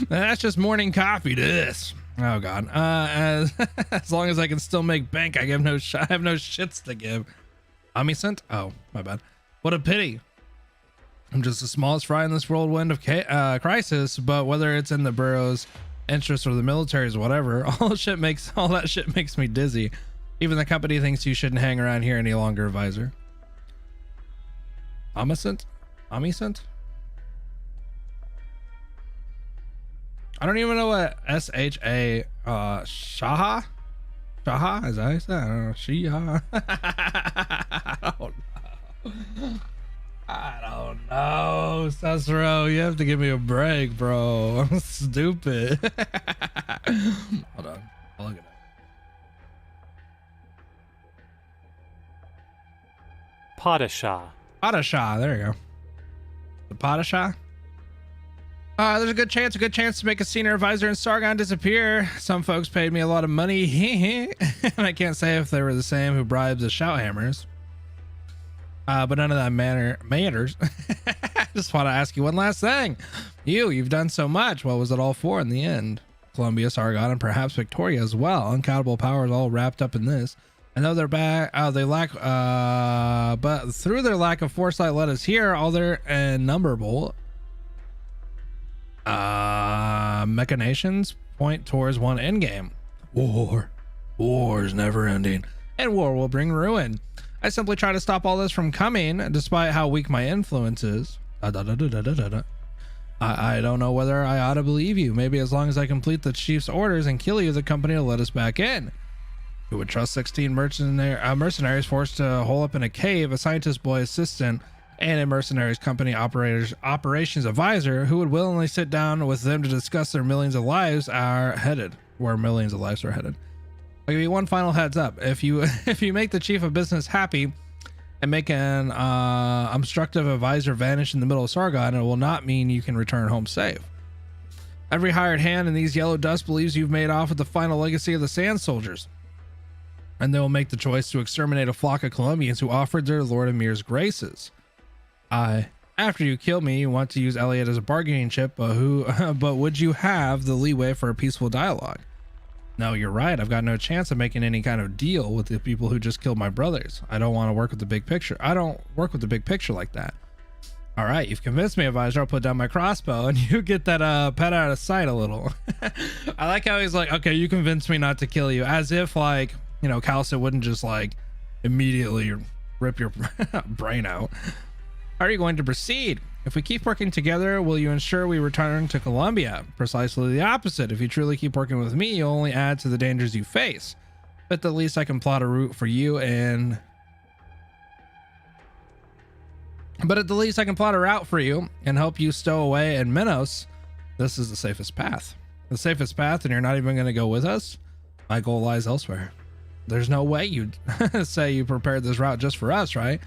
That's just morning coffee to this. Oh god. As long as I can still make bank, I have no shits to give. Omniscient? Oh, my bad. What a pity. I'm just the smallest fry in this whirlwind of crisis, but whether it's in the Bureau's interest or the military's, whatever, all that shit makes me dizzy. Even the company thinks you shouldn't hang around here any longer, advisor. Omniscient? I don't even know what SHA Shaha? Shaha? Is that how you say it? I don't know. Shiha? I don't know. Cesaro, you have to give me a break, bro. I'm stupid. Hold on. I'll look it up. Padishah. Padishah. There you go. The Padishah. There's a good chance to make a senior advisor in Sargon disappear. Some folks paid me a lot of money. And I can't say if they were the same who bribed the shout hammers. But none of that matters. I just want to ask you one last thing. You've done so much. What was it all for in the end? Columbia, Sargon, and perhaps Victoria as well. Uncountable powers all wrapped up in this. I know they're back. They lack, but through their lack of foresight led us here. All their innumerable machinations point towards one endgame. War. War is never ending, and war will bring ruin. I simply try to stop all this from coming, despite how weak my influence is. I don't know whether I ought to believe you. Maybe as long as I complete the chief's orders and kill you, the company will let us back in. Who would trust 16 mercenaries forced to hole up in a cave, a scientist boy assistant, and a mercenaries company operations advisor who would willingly sit down with them to discuss their millions of lives are headed, where millions of lives are headed. I'll give you one final heads up. If you make the chief of business happy and make an obstructive advisor vanish in the middle of Sargon, it will not mean you can return home safe. Every hired hand in these yellow dust believes you've made off with the final legacy of the Sand Soldiers, and they will make the choice to exterminate a flock of Colombians who offered their Lord Emir's graces. After you kill me, you want to use Elliot as a bargaining chip, but would you have the leeway for a peaceful dialogue? No, you're right. I've got no chance of making any kind of deal with the people who just killed my brothers. I don't want to work with the big picture. I don't work with the big picture like that. All right, you've convinced me, advisor. I'll put down my crossbow and you get that pet out of sight a little. I like how he's like, okay, you convinced me not to kill you, as if like, you know, Calcit wouldn't just like immediately rip your brain out. How are you going to proceed? If we keep working together, will you ensure we return to Columbia? Precisely the opposite. If you truly keep working with me, you'll only add to the dangers you face. But at least I can plot a route for you and help you stow away in Minos. This is the safest path. The safest path, and you're not even going to go with us? My goal lies elsewhere. There's no way you'd say you prepared this route just for us, right?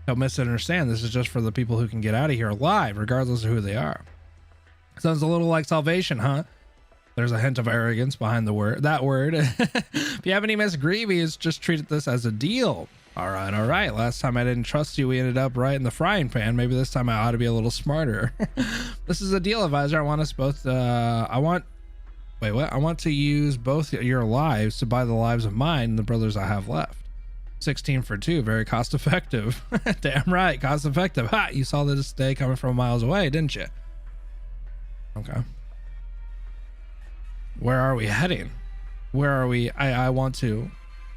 Don't misunderstand. This is just for the people who can get out of here alive, regardless of who they are. Sounds a little like salvation, huh? There's a hint of arrogance behind that word. If you have any misgreavies, just treat this as a deal. All right. Last time I didn't trust you, we ended up right in the frying pan. Maybe this time I ought to be a little smarter. This is a deal, advisor. I want us both. I want to use both your lives to buy the lives of mine and the brothers I have left. 16 for 2, very cost effective. Damn right, cost effective. Ha! You saw this day coming from miles away, didn't you? Okay. Where are we heading? Where are we? I want to.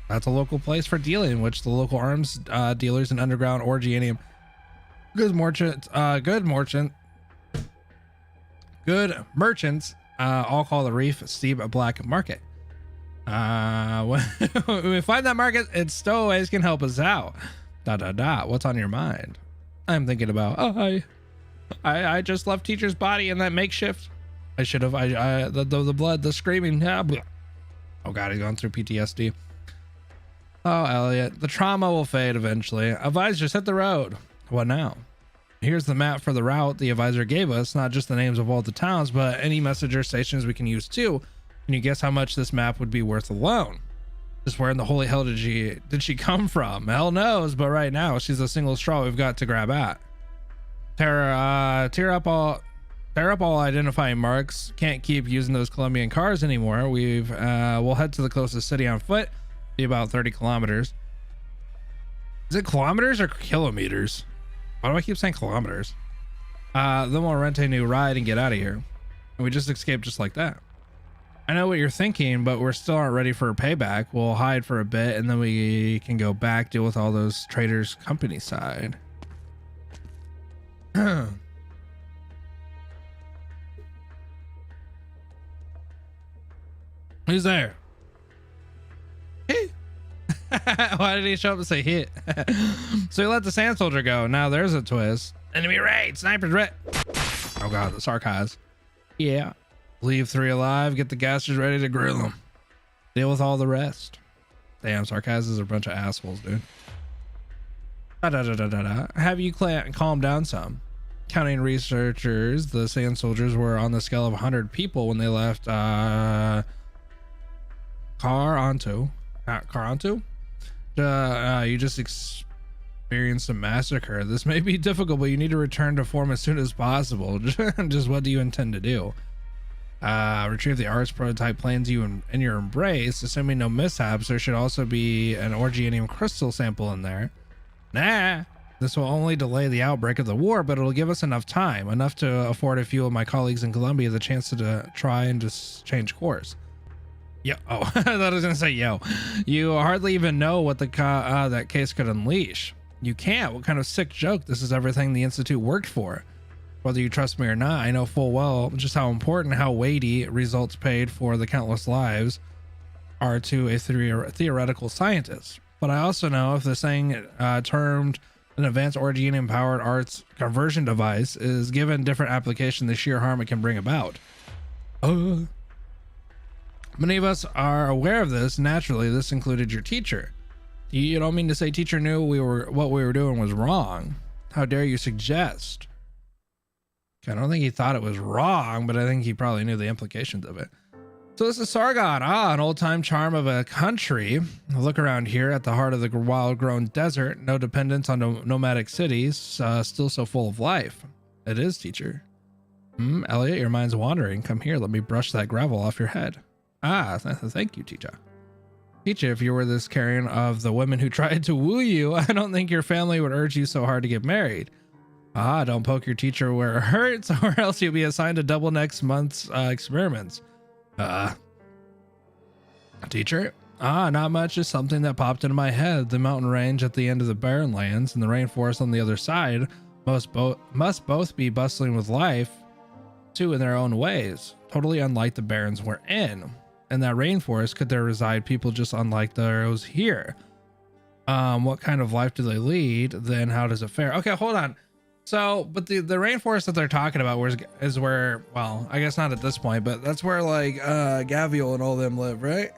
That's a local place for dealing, in which the local arms dealers and underground orgianium good merchants all call the reef steep black market. When we find that market, its stowaways can help us out. What's on your mind? I'm thinking about I just left teacher's body in that makeshift. I should have. The blood, the screaming. Oh god, he's gone through PTSD. Oh, Elliot, the trauma will fade eventually. Advisor, set the road. What now? Here's the map for the route the advisor gave us. Not just the names of all the towns, but any messenger stations we can use too. Can you guess how much this map would be worth alone? Just where in the holy hell did she come from? Hell knows, but right now she's a single straw we've got to grab at. Tear up all identifying marks. Can't keep using those Colombian cars anymore. We'll head to the closest city on foot. Be about 30 kilometers. Is it kilometers or kilometers? Why do I keep saying kilometers? Then we'll rent a new ride and get out of here. And we just escaped just like that. I know what you're thinking, but we're still aren't ready for a payback. We'll hide for a bit and then we can go back, deal with all those traders company side. Who's there? Hey. Why did he show up and say hit? So he let the sand soldier go. Now there's a twist. Enemy raid, sniper's red. Oh god, the sarcasm. Yeah. Leave 3 alive, get the gassers ready to grill them. Deal with all the rest. Damn, sarcasms are a bunch of assholes, dude. Have you calmed down some? Counting researchers, the sand soldiers were on the scale of 100 people when they left Caronto. You just experienced a massacre. This may be difficult, but you need to return to form as soon as possible. Just what do you intend to do? Retrieve the Arts prototype plans you in your embrace. Assuming no mishaps, there should also be an Orgianium crystal sample in there. Nah, this will only delay the outbreak of the war, but it'll give us enough time, enough to afford a few of my colleagues in Colombia the chance to try and just change course. Yo, oh, I thought I was gonna say yo. You hardly even know what the that case could unleash. You can't. What kind of sick joke? This is everything the Institute worked for. Whether you trust me or not, I know full well just how important, how weighty results paid for the countless lives are to a theoretical scientist. But I also know if the thing termed an advanced Orgianium powered arts conversion device is given different application, the sheer harm it can bring about. Many of us are aware of this. Naturally, this included your teacher. You don't mean to say teacher knew what we were doing was wrong? How dare you suggest? I don't think he thought it was wrong, but I think he probably knew the implications of it. So this is Sargon, an old-time charm of a country. Look around here at the heart of the wild-grown desert. No dependence on nomadic cities, still so full of life. It is, teacher. Elliot, your mind's wandering. Come here, let me brush that gravel off your head. Thank you, teacher. Teacher, if you were this caring of the women who tried to woo you, I don't think your family would urge you so hard to get married. Don't poke your teacher where it hurts, or else you'll be assigned to double next month's experiments. Teacher? Not much, just something that popped into my head. The mountain range at the end of the barren lands and the rainforest on the other side must both be bustling with life, too, in their own ways. Totally unlike the barrens we're in. In that rainforest, could there reside people just unlike those here? What kind of life do they lead? Then how does it fare? Okay, hold on. So, but the rainforest that they're talking about is where, well, I guess not at this point, but that's where like Gavial and all them live, right?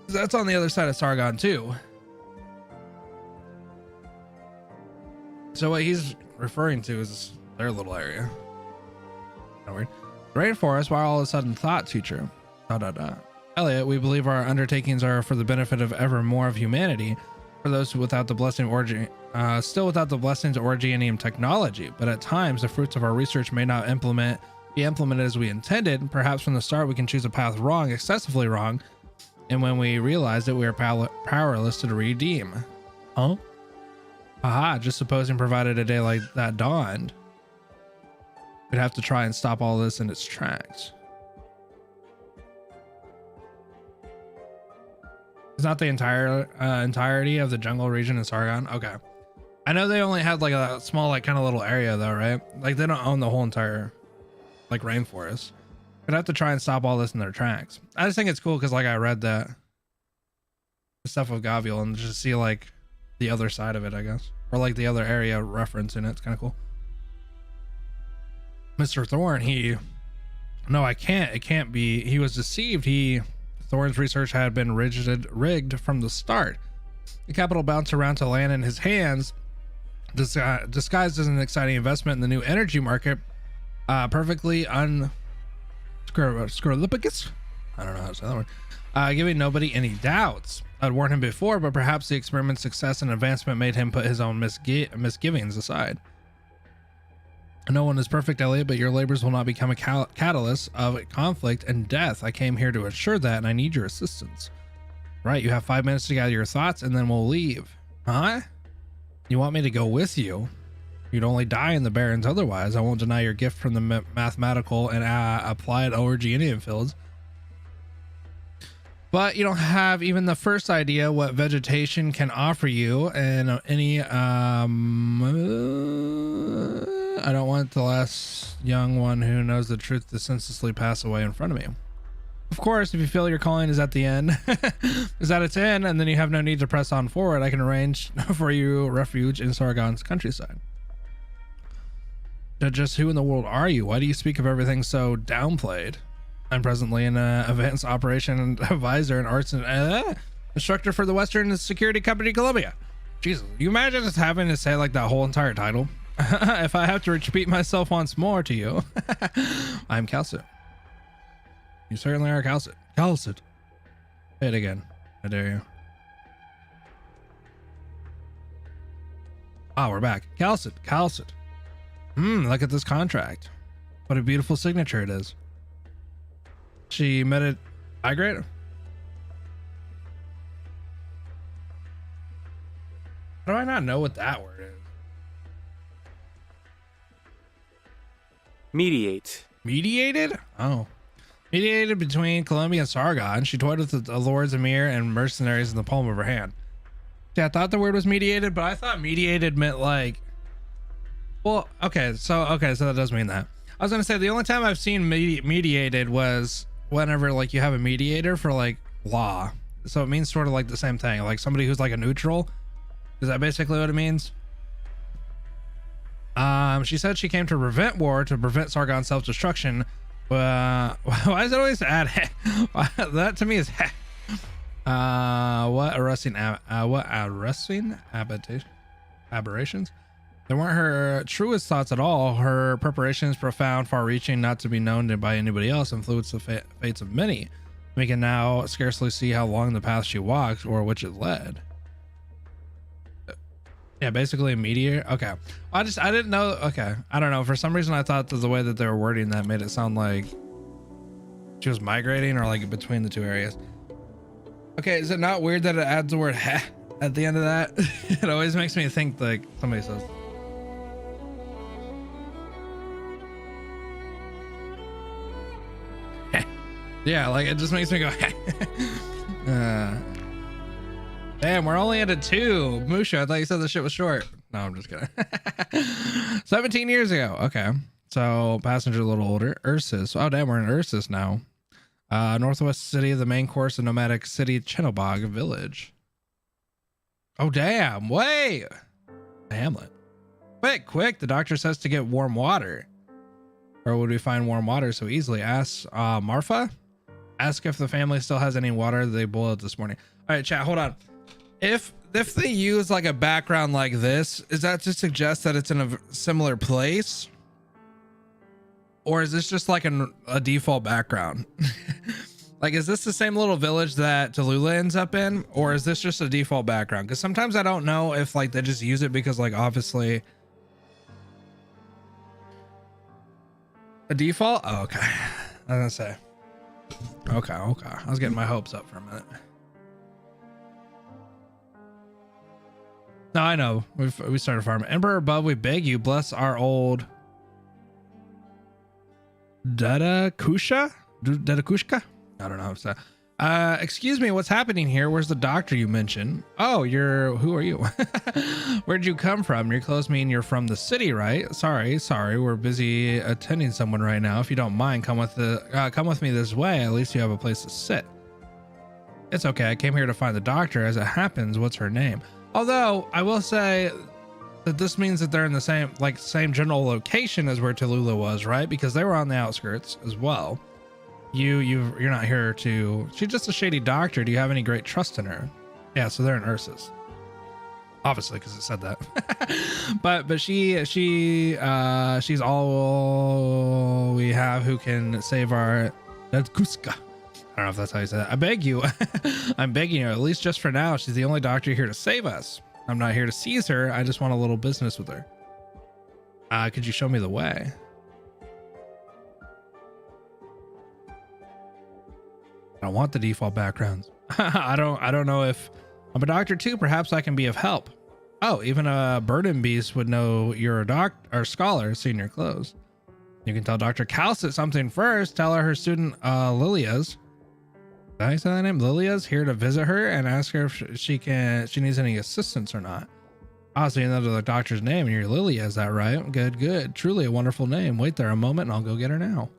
That's on the other side of Sargon too. So what he's referring to is their little area. Kind of weird. The rainforest, why all of a sudden thought, teacher? Elliot, we believe our undertakings are for the benefit of ever more of humanity. For those without the blessing still without the blessings of Orgianium technology, but at times the fruits of our research may not be implemented as we intended. Perhaps from the start we can choose a path wrong, excessively wrong, and when we realize it, we are powerless to redeem. Just supposing provided a day like that dawned, we'd have to try and stop all this in its tracks. It's not the entirety of the jungle region in Sargon. Okay. I know they only had like a small, like kind of little area though, right? Like they don't own the whole entire like rainforest. We'd have to try and stop all this in their tracks. I just think it's cool because like I read that stuff with Gavial and just see like the other side of it, I guess. Or like the other area reference in it. It's kind of cool. Mr. Thorne, no, I can't. It can't be. He was deceived. Thorne's research had been rigged from the start. The capital bounced around to land in his hands, disguised as an exciting investment in the new energy market, perfectly unscrupulous. I don't know how to say that word. Giving nobody any doubts. I'd warned him before, but perhaps the experiment's success and advancement made him put his own misgivings aside. No one is perfect, Elliot, but your labors will not become a catalyst of conflict and death. I came here to assure that, and I need your assistance. Right, you have 5 minutes to gather your thoughts, and then we'll leave. Huh? You want me to go with you? You'd only die in the barrens otherwise. I won't deny your gift from the mathematical and applied Orgianium fields. But you don't have even the first idea what vegetation can offer you, and any I don't want the last young one who knows the truth to senselessly pass away in front of me. Of course, if you feel your calling is at the end, is at its end, and then you have no need to press on forward, I can arrange for you refuge in Sargon's countryside. Just who in the world are you? Why do you speak of everything so downplayed? I'm presently an advanced operation advisor and arts instructor for the Western Security Company, Columbia. Jesus, you imagine just having to say like that whole entire title? If I have to repeat myself once more to you, I'm Calcit. You certainly are Calcit. Calcit. Say it again. I dare you. Ah, we're back. Calcit. Calcit. Look at this contract. What a beautiful signature it is. She met it. Migrate? How do I not know what that word is? Mediate. Mediated? Oh. Mediated between Columbia and Sargon. She toyed with the lords, emir, and mercenaries in the palm of her hand. See, I thought the word was mediated, but I thought mediated meant like... Well, okay, so that does mean that. I was gonna say the only time I've seen mediated was whenever like you have a mediator for like law. So it means sort of like the same thing, like somebody who's like a neutral. Is that basically what it means? She said she came to prevent war, to prevent Sargon's self-destruction. Why does it always add that to me is what arresting aberrations? They weren't her truest thoughts at all. Her preparations, profound, far-reaching, not to be known by anybody else, influenced the fates of many. We can now scarcely see how long the path she walked or which it led. Yeah, basically a meteor. Okay, I didn't know. Okay, I don't know. For some reason, I thought that the way that they were wording that made it sound like she was migrating or like between the two areas. Okay, is it not weird that it adds the word "heh" at the end of that? It always makes me think like somebody says. Yeah, like it just makes me go. Damn, we're only at a 2. Musha, I thought you said the shit was short. No, I'm just kidding. 17 years ago. Okay. So passenger a little older. Ursus. Oh, damn, we're in Ursus now. Northwest city of the main course of nomadic city, Chenobog village. Oh, damn. Wait. Hamlet. Quick. The doctor says to get warm water. Where would we find warm water so easily? Ask Marfa. Ask if the family still has any water they boiled this morning. All right, chat, hold on. If they use like a background like this, is that to suggest that it's in a similar place? Or is this just like a default background? Like, is this the same little village that Tallulah ends up in? Or is this just a default background? Because sometimes I don't know if like they just use it because like obviously a default. Oh, okay. I was gonna say. Okay. I was getting my hopes up for a minute. No, I know. We started farming. Emperor above, we beg you, bless our old Dadakushka? I don't know how to say. Excuse me, what's happening here? Where's the doctor you mentioned? Oh, who are you? Where'd you come from? Your clothes mean you're from the city, right? Sorry. We're busy attending someone right now. If you don't mind, come with me this way. At least you have a place to sit. It's okay. I came here to find the doctor. As it happens, what's her name? Although I will say that this means that they're in the same general location as where Tallulah was, right? Because they were on the outskirts as well. You're not here to. She's just a shady doctor. Do you have any great trust in her? Yeah, so they're in Ursus, obviously, because it said that. but she's all we have who can save our Kuska. I don't know if that's how you say that. I beg you. I'm begging you, at least just for now. She's the only doctor here to save us. I'm not here to seize her. I just want a little business with her. Could you show me the way? I don't want the default backgrounds. I don't know if I'm a doctor too. Perhaps I can be of help. Oh, even a burden beast would know you're a doctor or scholar seeing your clothes. You can tell Dr. Calcit something first. Tell her student Lilia's. Did I say that name? Lilia's here to visit her and ask her if she needs any assistance or not. Oh, so you know the doctor's name and you're Lily, is that right? Good, good. Truly a wonderful name. Wait there a moment and I'll go get her now.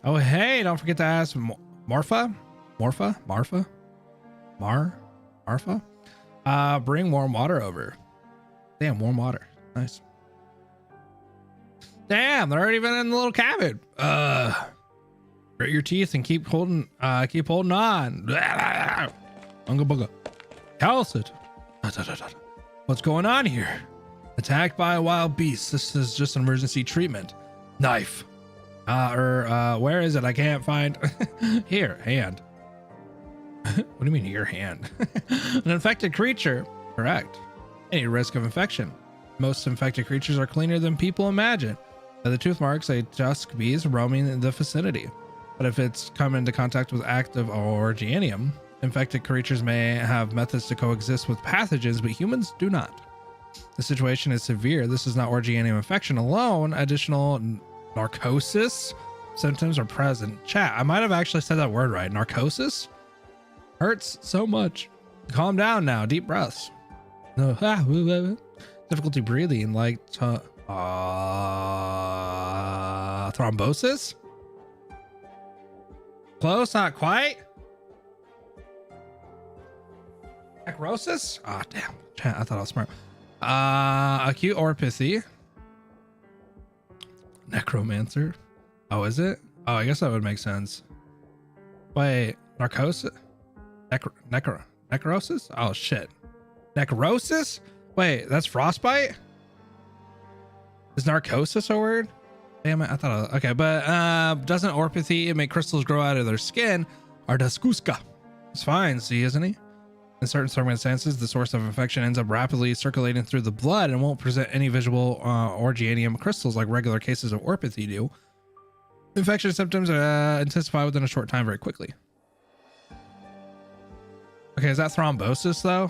Oh, hey, don't forget to ask Marfa? Bring warm water over. Damn, warm water. Nice. Damn, they're already been in the little cabin. Grit your teeth and keep holding on. Unga bunga. Calcit. What's going on here? Attacked by a wild beast. This is just an emergency treatment. Knife. Where is it? I can't find. Here, hand. What do you mean your hand? An infected creature. Correct. Any risk of infection. Most infected creatures are cleaner than people imagine. The tooth marks a tusk bees roaming in the vicinity. But if it's come into contact with active Organium, infected creatures may have methods to coexist with pathogens, but humans do not. The situation is severe. This is not Organium infection alone. Additional narcosis symptoms are present. Chat, I might have actually said that word right. Narcosis? Hurts so much. Calm down now. Deep breaths. Difficulty breathing, like thrombosis? Close, not quite. Necrosis? Ah, damn. Chat, I thought I was smart. Acute orpathy. Necromancer. Oh, is it? Oh, I guess that would make sense. Wait, narcosis? Necrosis? Oh, shit. Necrosis? Wait, that's frostbite? Is narcosis a word? Damn it, I thought okay, but doesn't orpathy make crystals grow out of their skin? Ardaskuska. It's fine, see, isn't he? In certain circumstances, the source of infection ends up rapidly circulating through the blood and won't present any visual Organium crystals like regular cases of orpathy do. Infection symptoms intensify within a short time very quickly. Okay, is that thrombosis though?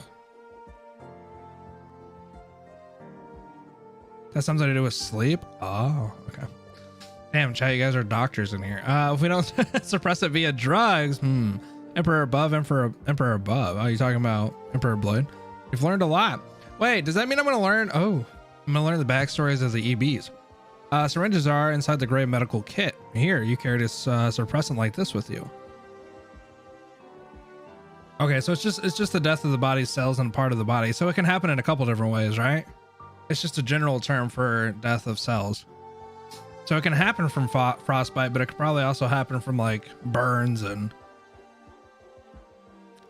That's something to do with sleep? Oh, okay. Damn, chat, you guys are doctors in here. If we don't suppress it via drugs, Emperor above, Emperor above. Oh, you talking about Emperor Blood? You've learned a lot. Wait, does that mean I'm going to learn? Oh, I'm going to learn the backstories of the EBs. Syringes are inside the gray medical kit. Here, you carry this suppressant like this with you. Okay, so it's just the death of the body's cells and part of the body. So it can happen in a couple different ways, right? It's just a general term for death of cells. So it can happen from frostbite, but it could probably also happen from like burns and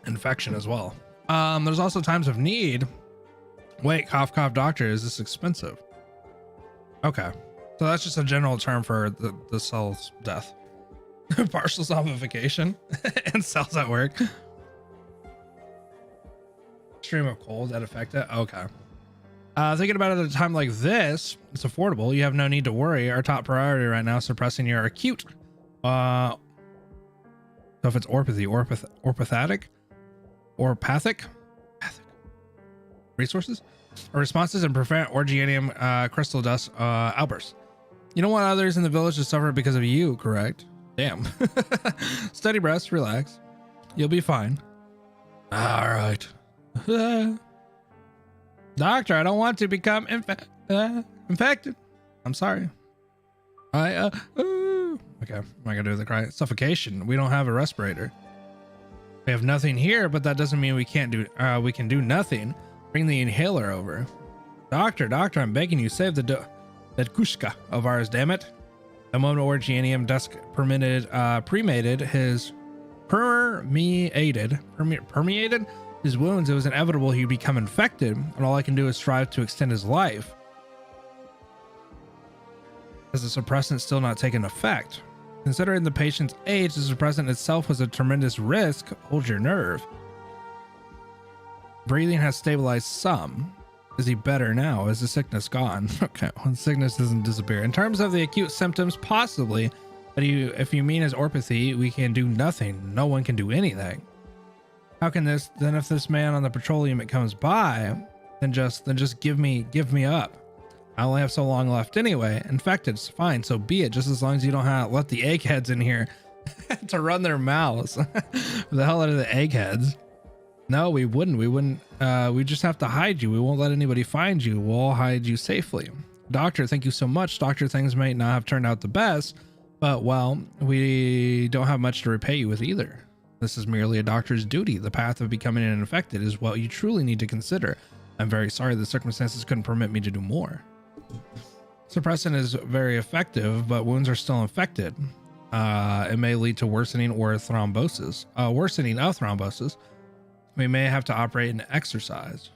infection as well. There's also times of need. Wait, cough, cough, doctor, is this expensive? Okay. So that's just a general term for the cell's death. Partial zombification and cells at work. Extreme of cold that affect it. Okay. Thinking about it at a time like this, it's affordable. You have no need to worry. Our top priority right now is suppressing your acute. So if it's orpathy, orpathic resources or responses and prevent Organium crystal dust outbursts. You don't want others in the village to suffer because of you, correct? Damn. Steady breaths, relax. You'll be fine. All right. Doctor, I don't want to become infected. I'm sorry. Okay, what am I gonna do with the cry? Suffocation. We don't have a respirator. We have nothing here, but that doesn't mean we can't do. We can do nothing. Bring the inhaler over. Doctor, I'm begging you, save that kushka of ours. Damn it! The moment Organium dusk permeated his his wounds, it was inevitable he'd become infected, and all I can do is strive to extend his life. Has the suppressant still not taken effect? Considering the patient's age, the suppressant itself was a tremendous risk. Hold your nerve. Breathing has stabilized some. Is he better now? Is the sickness gone? Okay, well, the sickness doesn't disappear. In terms of the acute symptoms, possibly, but if you mean as orpathy, we can do nothing. No one can do anything. How can this, then if this man on the patrol unit comes by, then just give me up. I only have so long left anyway. Infected, it's fine, so be it, just as long as you don't let the eggheads in here to run their mouths. The hell out of the eggheads. No, we wouldn't. We just have to hide you. We won't let anybody find you. We'll hide you safely. Doctor, thank you so much. Doctor, things may not have turned out the best, but well, we don't have much to repay you with either. This is merely a doctor's duty. The path of becoming an infected is what you truly need to consider. I'm very sorry the circumstances couldn't permit me to do more. Suppressant is very effective, but wounds are still infected. It may lead to worsening or thrombosis. Worsening of thrombosis. We may have to operate and exercise.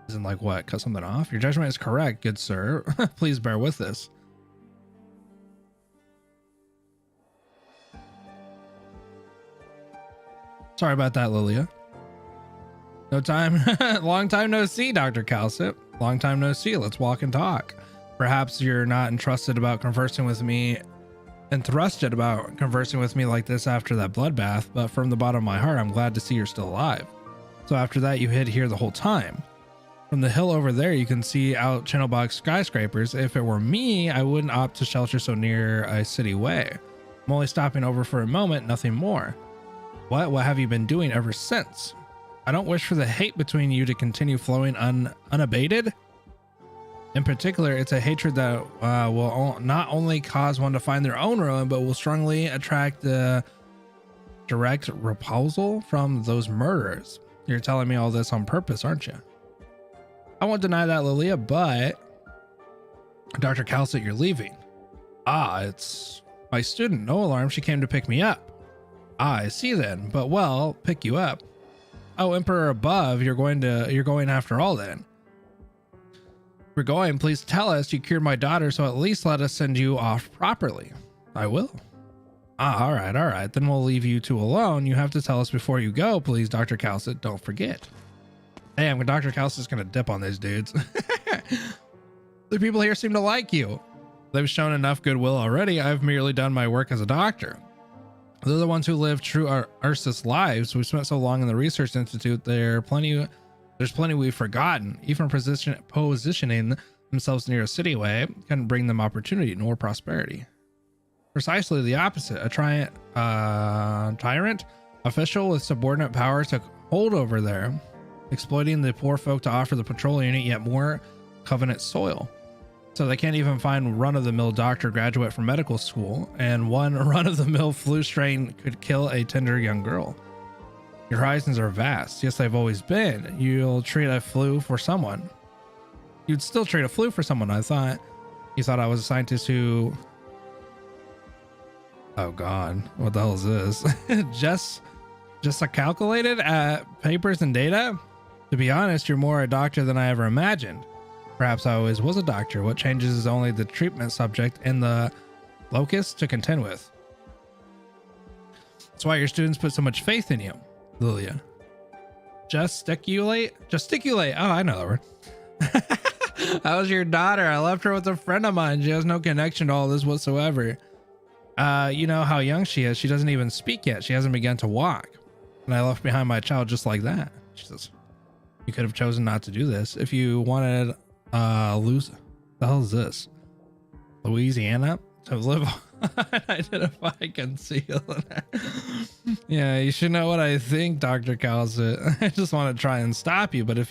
Isn't like what? Cut something off? Your judgment is correct, good sir. Please bear with this. Sorry about that, Lilia. No time. Long time no see, Dr. Calcip. Long time no see. Let's walk and talk. Perhaps you're not entrusted about conversing with me like this after that bloodbath, but from the bottom of my heart, I'm glad to see you're still alive. So after that, you hid here the whole time. From the hill over there, you can see out Channelbox skyscrapers. If it were me, I wouldn't opt to shelter so near a city way. I'm only stopping over for a moment, nothing more. What have you been doing ever since? I don't wish for the hate between you to continue flowing unabated. In particular, it's a hatred that will not only cause one to find their own ruin, but will strongly attract the direct repulsal from those murderers. You're telling me all this on purpose, aren't you? I won't deny that, Lilia, but Dr. Calcit, you're leaving. It's my student. No alarm. She came to pick me up. I see then, but well, pick you up. Oh, Emperor above, you're going after all then. If we're going, please tell us you cured my daughter, so at least let us send you off properly. I will. All right. Then we'll leave you two alone. You have to tell us before you go, please, Dr. Calcit. Don't forget. Damn, Dr. Calcit's gonna dip on these dudes. The people here seem to like you. They've shown enough goodwill already. I've merely done my work as a doctor. They're the ones who live true Ursus lives. We've spent so long in the research institute. There's plenty we've forgotten. Even positioning themselves near a city way couldn't bring them opportunity nor prosperity. Precisely the opposite. A tyrant official with subordinate power took hold over there, exploiting the poor folk to offer the patrol unit yet more covenant soil. So they can't even find run-of-the-mill doctor graduate from medical school, and one run-of-the-mill flu strain could kill a tender young girl. Your horizons are vast. Yes, they've always been. You'll treat a flu for someone. You'd still treat a flu for someone, I thought. You thought I was a scientist who... Oh God, what the hell is this? just calculated at papers and data? To be honest, you're more a doctor than I ever imagined. Perhaps I always was a doctor. What changes is only the treatment subject and the locus to contend with. That's why your students put so much faith in you, Lilia. Gesticulate? Oh, I know that word. How's your daughter? I left her with a friend of mine. She has no connection to all this whatsoever. You know how young she is. She doesn't even speak yet. She hasn't begun to walk. And I left behind my child just like that. She says, you could have chosen not to do this. If you wanted the hell is this? Louisiana to live identify conceal. Yeah, you should know what I think, Dr. Calcit. I just want to try and stop you, but if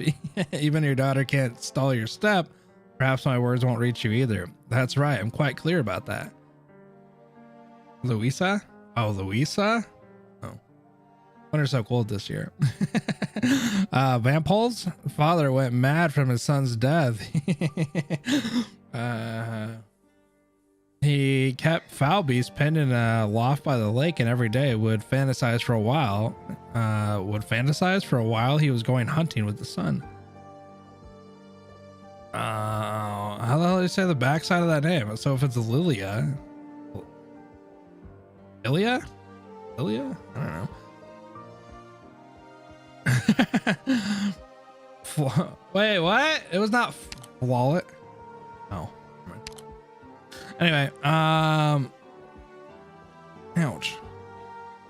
even your daughter can't stall your step, perhaps my words won't reach you either. That's right, I'm quite clear about that. Louisa? Oh, Louisa? Oh. Winter's so cold this year. Vampol's father went mad from his son's death. He kept foul beast penned in a loft by the lake, and every day would fantasize for a while. He was going hunting with the sun. How the hell do you say the backside of that name? So if it's Lilia, Ilia? I don't know. Wait, what? It was not wallet. Oh. Anyway, ouch.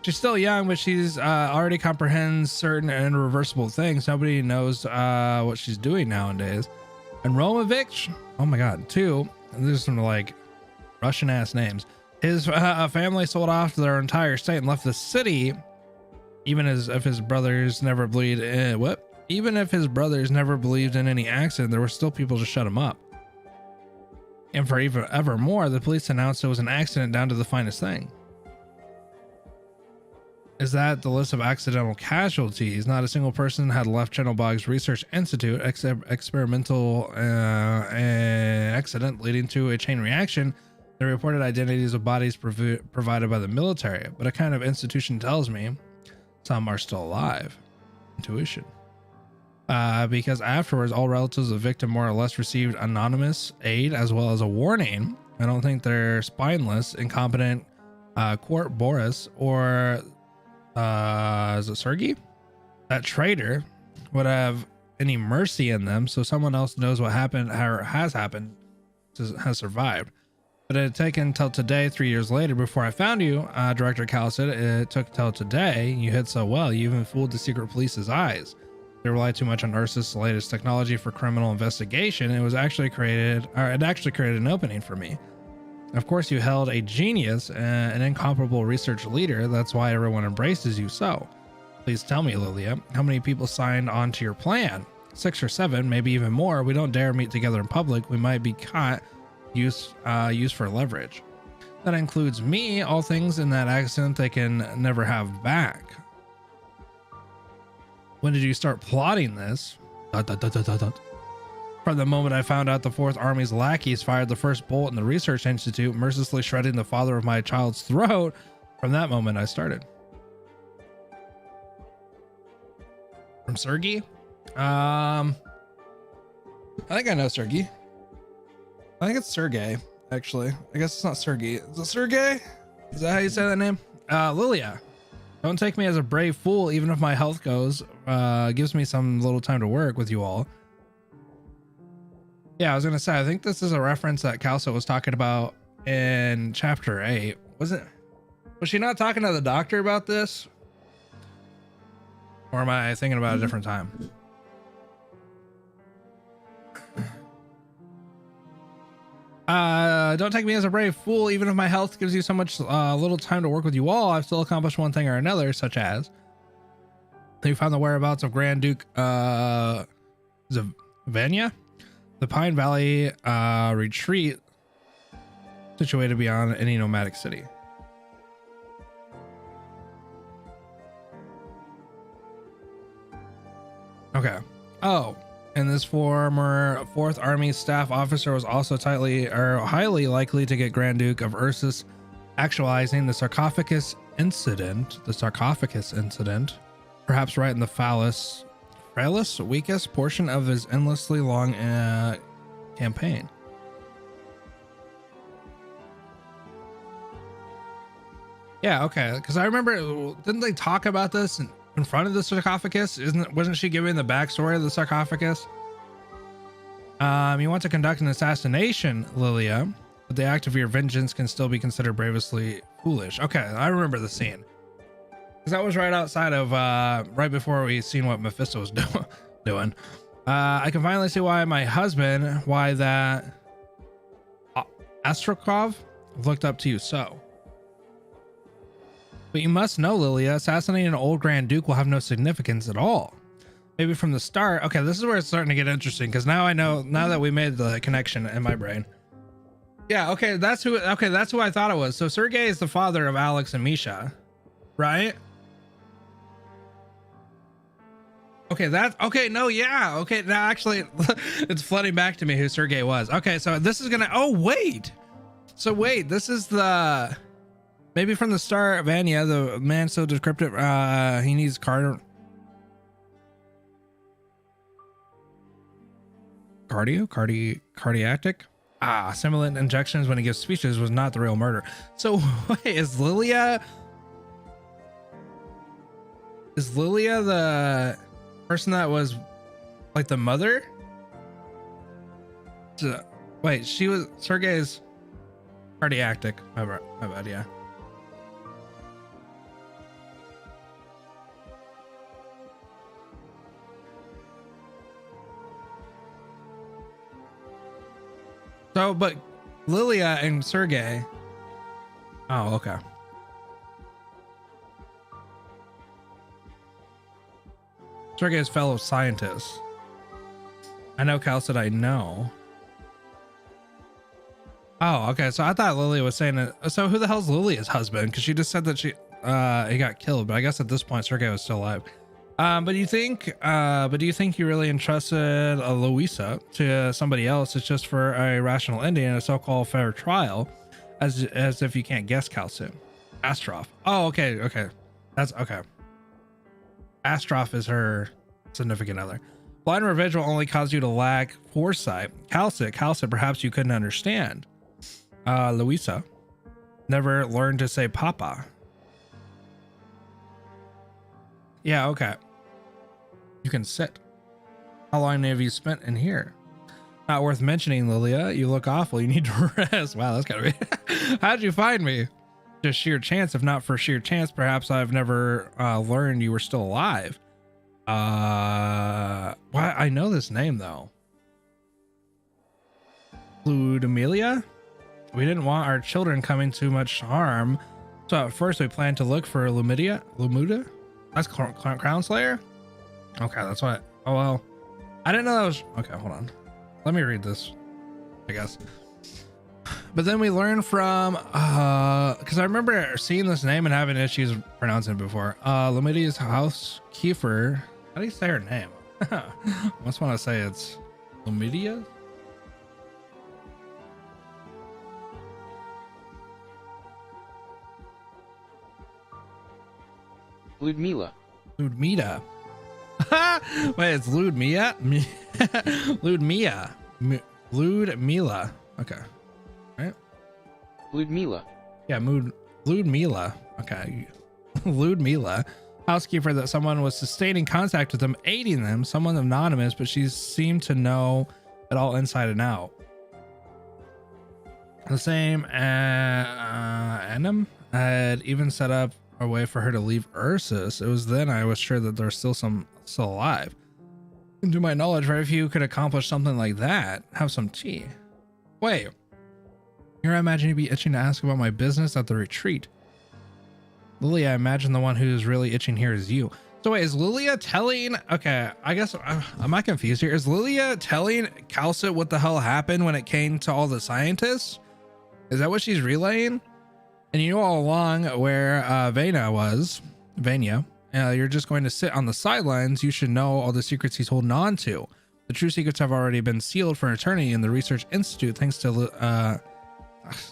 She's still young, but she's already comprehends certain and irreversible things. Nobody knows what she's doing nowadays. And Romovich, oh my God, too. There's some like Russian ass names. His family sold off their entire state and left the city Even as if his brothers never believed Even if his brothers never believed in any accident, there were still people to shut him up. And for even ever more, the police announced it was an accident down to the finest thing. Is that the list of accidental casualties? Not a single person had left Chernobog's Research Institute except experimental accident leading to a chain reaction. The reported identities of bodies provided by the military, but a kind of institution tells me some are still alive. Intuition. Because afterwards, all relatives of the victim more or less received anonymous aid as well as a warning. I don't think their spineless, incompetent Court Boris or is it Sergei? That traitor would have any mercy in them, so someone else knows what happened or has happened, has survived. But it had taken until today, 3 years later, before I found you, Director Cal said. It took till today. You hid so well, you even fooled the secret police's eyes. They relied too much on Ursus' latest technology for criminal investigation. It actually created an opening for me. Of course, you held a genius, an incomparable research leader. That's why everyone embraces you so. Please tell me, Lilia, how many people signed on to your plan? 6 or 7, maybe even more. We don't dare meet together in public. We might be caught, used for leverage. That includes me. All things in that accident they can never have back. When did you start plotting this? From the moment I found out the Fourth Army's lackeys fired the first bolt in the Research Institute, mercilessly shredding the father of my child's throat. From that moment, I started. From Sergei? I think I know Sergei. I think it's Sergei, actually. I guess it's not Sergei. Is it Sergei? Is that how you say that name? Lilia. Don't take me as a brave fool, even if my health gives me some little time to work with you all. Yeah, I was gonna say, I think this is a reference that Calso was talking about in chapter 8. Was she not talking to the doctor about this? Or am I thinking about a different time? Don't take me as a brave fool, even if my health gives you so much little time to work with you all. I've still accomplished one thing or another, such as you found the whereabouts of Grand Duke Zavania, the Pine Valley retreat situated beyond any nomadic city. Okay. Oh, and this former Fourth Army staff officer was also highly likely to get Grand Duke of Ursus actualizing the sarcophagus incident, perhaps right in the frailest, weakest portion of his endlessly long campaign. Yeah, okay, because I remember, didn't they talk about this in front of the sarcophagus? Wasn't she giving the backstory of the sarcophagus? You want to conduct an assassination, Lilia, but the act of your vengeance can still be considered bravely foolish. Okay, I remember the scene. Because that was right outside of, right before we seen what Mephisto was doing. I can finally see why that Astrakov looked up to you so. But you must know, Lilia, assassinating an old Grand Duke will have no significance at all. Maybe from the start. Okay, this is where it's starting to get interesting, because now I know, now that we made the connection in my brain. Yeah, okay, that's who I thought it was. So Sergei is the father of Alex and Misha, right? Okay, okay, now actually it's flooding back to me who Sergei was. Okay, so this is gonna, this is the, maybe from the start, Vanya, the man so descriptive, he needs cardiac. Simulant injections when he gives speeches was not the real murder. So wait, is Lilia the person that was like the mother? Wait, she was Sergei's cardiac. My bad, yeah. So, but Lilia and Sergei. Oh, okay. Sergei's fellow scientist. I know, Cal said I know. Oh, okay. So I thought Lilia was saying it. So who the hell's Lilia's husband? Because she just said that he got killed. But I guess at this point, Sergei was still alive. But do you think you really entrusted Louisa to somebody else? It's just for a rational ending and a so-called fair trial, as if you can't guess, Kalsu. Astroff. Oh, okay. That's okay. Astroff is her significant other. Blind revenge will only cause you to lack foresight. Kalsit, perhaps you couldn't understand. Louisa never learned to say papa. Yeah, okay. You can sit. How long have you spent in here? Not worth mentioning, Lilia. You look awful. You need to rest. Wow, that's gotta be. How'd you find me? Just sheer chance. If not for sheer chance, perhaps I've never learned you were still alive. Why? I know this name though. Ludmilla? We didn't want our children coming to much harm, so at first we planned to look for Lumuda. That's Crown Slayer. Okay, that's what. Oh well, I didn't know that was. Okay, hold on. Let me read this, I guess. But then we learned from because I remember seeing this name and having issues pronouncing it before. Lumidia's housekeeper. How do you say her name? I must want to say it's Lumidia. Ludmilla. Ludmilla. Wait, it's Ludmilla? Ludmilla. Ludmilla. Okay. Right? Ludmilla. Yeah, Ludmilla. Okay. Ludmilla. Housekeeper that someone was sustaining contact with them, aiding them, someone anonymous, but she seemed to know it all inside and out. The same Anim had even set up a way for her to leave Ursus. It was then I was sure that there's still alive. And to my knowledge, very few could accomplish something like that. Have some tea. Wait. Here I imagine you'd be itching to ask about my business at the retreat. Lilia, I imagine the one who's really itching here is you. So wait, is Lilia telling... Okay, I guess... am I confused here? Is Lilia telling Kalsit what the hell happened when it came to all the scientists? Is that what she's relaying? And you know all along where Vanya, you're just going to sit on the sidelines. You should know all the secrets he's holding on to. The true secrets have already been sealed for eternity in the Research Institute thanks to...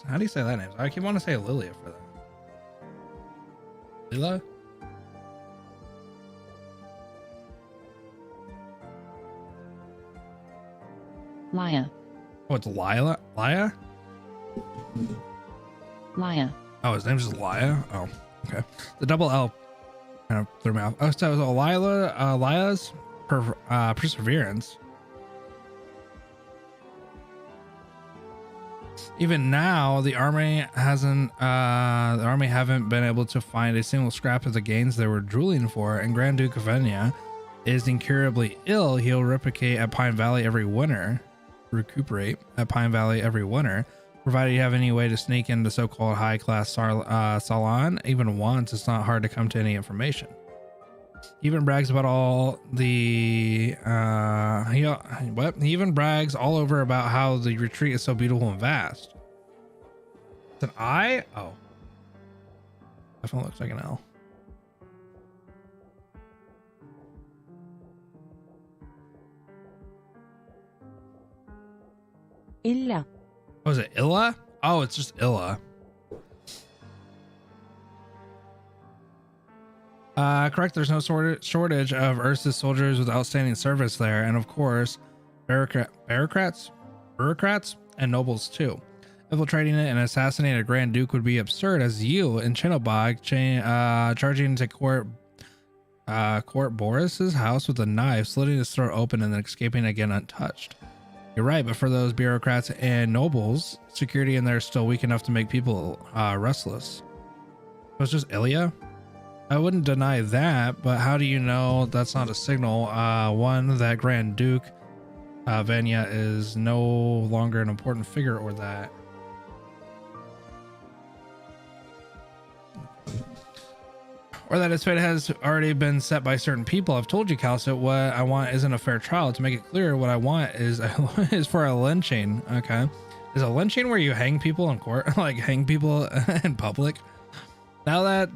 how do you say that name? I keep wanting to say Lilia for that. Lila? Laya. Oh, it's Lila? Laya? Laya. Oh, his name's just Laya? Oh, okay. The double L kind of threw me off. Oh, so it was Lila's perseverance. Even now, the army haven't been able to find a single scrap of the gains they were drooling for, and Grand Duke of Venya is incurably ill. He'll recuperate at Pine Valley every winter, provided you have any way to sneak into so-called high-class salon. Even once, it's not hard to come to any information. He even brags about all the he even brags all over about how the retreat is so beautiful and vast. It's an I? Oh, definitely looks like an L. Illa. Oh, is it Illa? Oh, it's just Illa. Correct. There's no shortage of Ursus soldiers with outstanding service there, and of course, bureaucrats, and nobles too. Infiltrating it and assassinating a Grand Duke would be absurd, as you in Chinobog charging to court Boris's house with a knife, slitting his throat open and then escaping again untouched. You're right, but for those bureaucrats and nobles, security in there is still weak enough to make people restless. So it's just Ilya? I wouldn't deny that, but how do you know that's not a signal? One, that Grand Duke Vanya is no longer an important figure, or that or that his fate has already been set by certain people. I've told you, Calcit, what I want isn't a fair trial. To make it clear, what I want is is for a lynching. Okay, is a lynching where you hang people in court, like hang people in public? Now's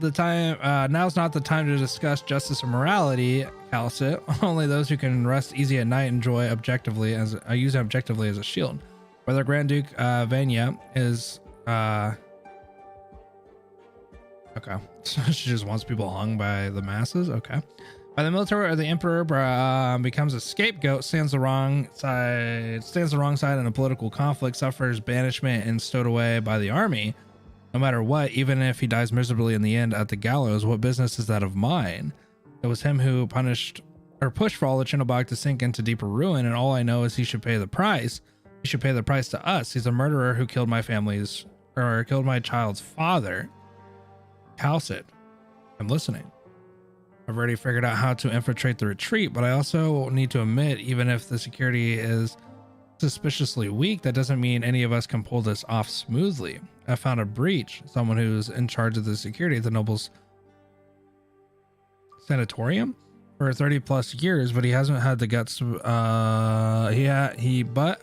not the time to discuss justice and morality, Calcit. Only those who can rest easy at night enjoy objectively as I use it objectively as a shield. Whether Grand Duke Vanya is okay, so she just wants people hung by the masses. Okay, by the military or the emperor becomes a scapegoat, stands the wrong side in a political conflict, suffers banishment and stowed away by the army. No matter what, even if he dies miserably in the end at the gallows, what business is that of mine? It was him who pushed for all the Chinnabog to sink into deeper ruin, and all I know is he should pay the price. He should pay the price to us. He's a murderer who killed my child's father. Calcit, I'm listening. I've already figured out how to infiltrate the retreat, but I also need to admit, even if the security is suspiciously weak, that doesn't mean any of us can pull this off smoothly. I found a breach, someone who's in charge of the security at the Noble's sanatorium for 30 plus years, but he hasn't had the guts to,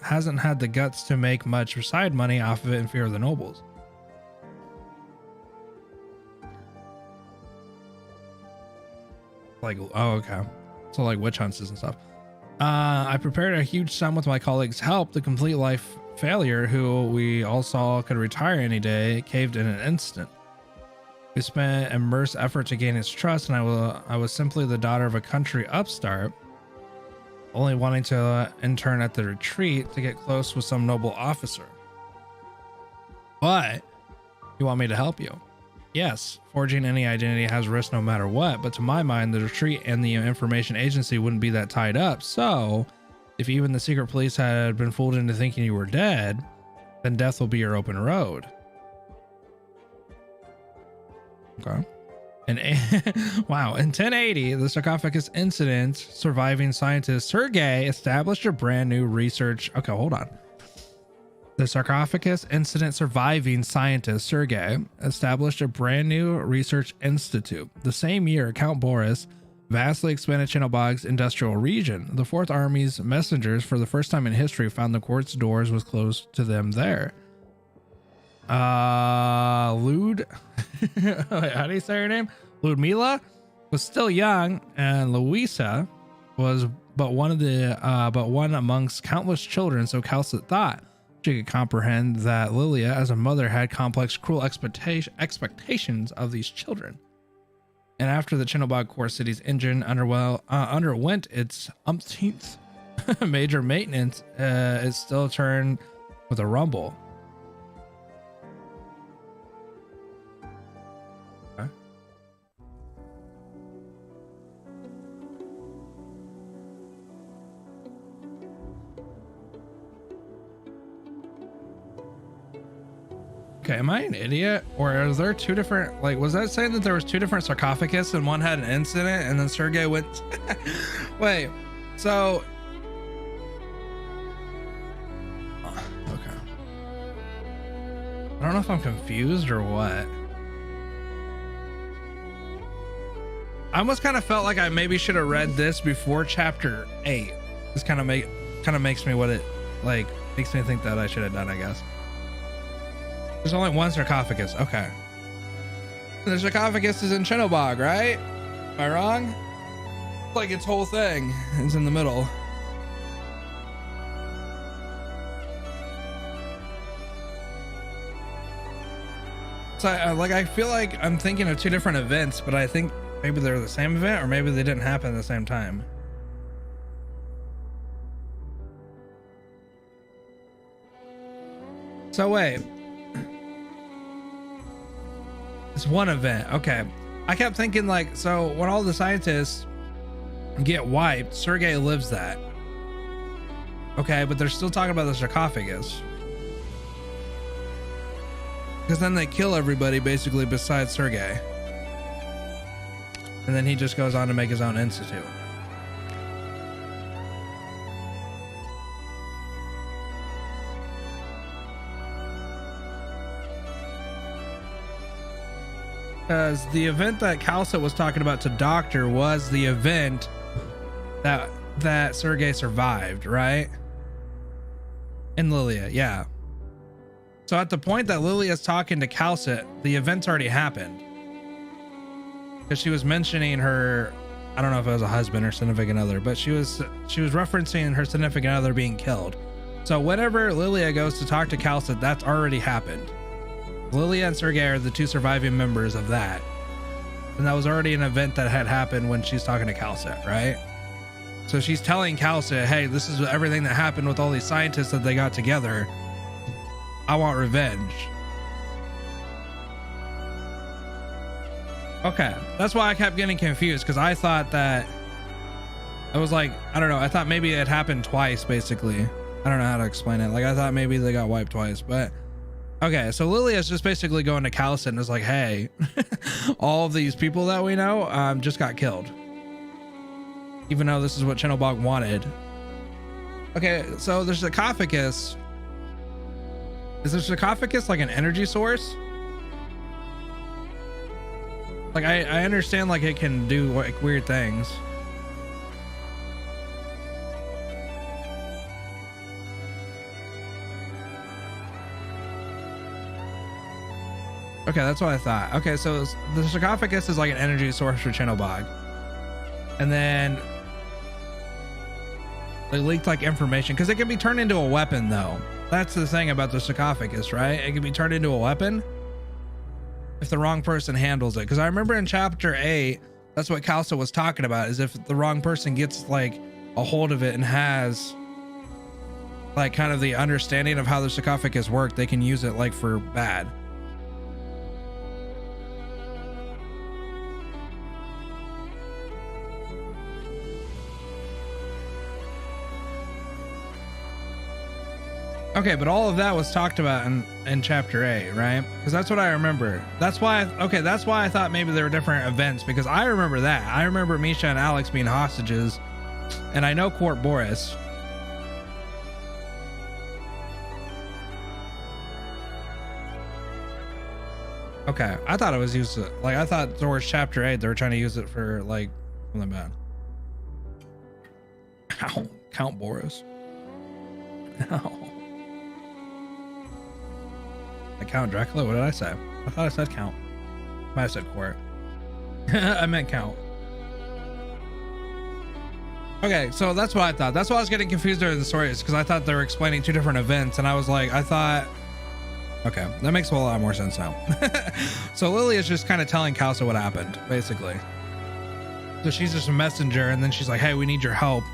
hasn't had the guts to make much side money off of it in fear of the nobles. Like, oh, okay. So like witch hunts and stuff. I prepared a huge sum with my colleagues' help. The complete life failure, who we all saw could retire any day, caved in an instant. We spent immense effort to gain his trust, and I was simply the daughter of a country upstart, only wanting to intern at the retreat to get close with some noble officer. But you want me to help you? Yes, forging any identity has risk no matter what, but to my mind, the retreat and the information agency wouldn't be that tied up. So, if even the secret police had been fooled into thinking you were dead, then death will be your open road. Okay. Wow, in 1080, the sarcophagus incident surviving scientist Sergei established a brand new research. Okay, hold on. The sarcophagus incident surviving scientist Sergei established a brand new research institute. The same year, Count Boris vastly expanded Chinnabog's industrial region. The Fourth Army's messengers, for the first time in history, found the court's doors was closed to them there. Lud, how do you say her name? Ludmila was still young, and Louisa was but one amongst countless children. So Calcit thought. She could comprehend that Lilia, as a mother, had complex, cruel expectations of these children. And after the Chinnabog core city's engine underwent its umpteenth major maintenance, it still turned with a rumble. Okay. Okay, am I an idiot? Or is there two different, like, was that saying that there was two different sarcophagus and one had an incident and then Sergei went... Wait, so... Okay. I don't know if I'm confused or what. I almost kind of felt like I maybe should have read this before chapter 8. This kind of makes me what it, like, makes me think that I should have done, I guess. There's only one sarcophagus. Okay. The sarcophagus is in Chinnabog, right? Am I wrong? Like its whole thing is in the middle. So I feel like I'm thinking of two different events, but I think maybe they're the same event or maybe they didn't happen at the same time. So wait. It's one event. Okay. I kept thinking like, so when all the scientists get wiped, Sergei lives that. Okay, but they're still talking about the sarcophagus. Because then they kill everybody basically besides Sergei. And then he just goes on to make his own institute. Because the event that Calcet was talking about to Doctor was the event that Sergei survived, right? And Lilia, yeah. So at the point that Lilia's talking to Calcet, the event's already happened. Because she was mentioning her, I don't know if it was a husband or significant other, but she was referencing her significant other being killed. So whenever Lilia goes to talk to Calcet, that's already happened. Lilia and Sergei are the two surviving members of that. And that was already an event that had happened when she's talking to Calcet, right? So she's telling Calcet, hey, this is everything that happened with all these scientists that they got together. I want revenge. Okay, that's why I kept getting confused, because I thought that I was like, I don't know, I thought maybe it happened twice, basically. I don't know how to explain it. Like, I thought maybe they got wiped twice, but okay. So Lilia's just basically going to Calcet and is like, hey, all of these people that we know just got killed, even though this is what Chenobog wanted. Okay, so the sarcophagus, is the sarcophagus like an energy source? Like I understand like it can do like weird things. Okay, that's what I thought. Okay, so the sarcophagus is like an energy source for Chenobog. And then they leaked like information, because it can be turned into a weapon though. That's the thing about the sarcophagus, right? It can be turned into a weapon if the wrong person handles it. Because I remember in chapter 8, that's what Calcet was talking about, is if the wrong person gets like a hold of it and has like kind of the understanding of how the sarcophagus work, they can use it like for bad. Okay, but all of that was talked about in chapter 8, right? Because that's what I remember. That's why I thought maybe there were different events, because I remember that. I remember Misha and Alex being hostages, and I know Court Boris. Okay, I thought it was used to, like, I thought towards chapter 8 they were trying to use it for like something bad. Ow, Count Boris. Ow. Count Dracula? What did I say? I thought I said Count. Might have said Court. I meant Count. Okay, so that's what I thought. That's why I was getting confused during the stories, because I thought they were explaining two different events, and I was like, I thought, okay, that makes a whole lot more sense now. So Lily is just kind of telling Calcet what happened, basically. So she's just a messenger, and then she's like, hey, we need your help,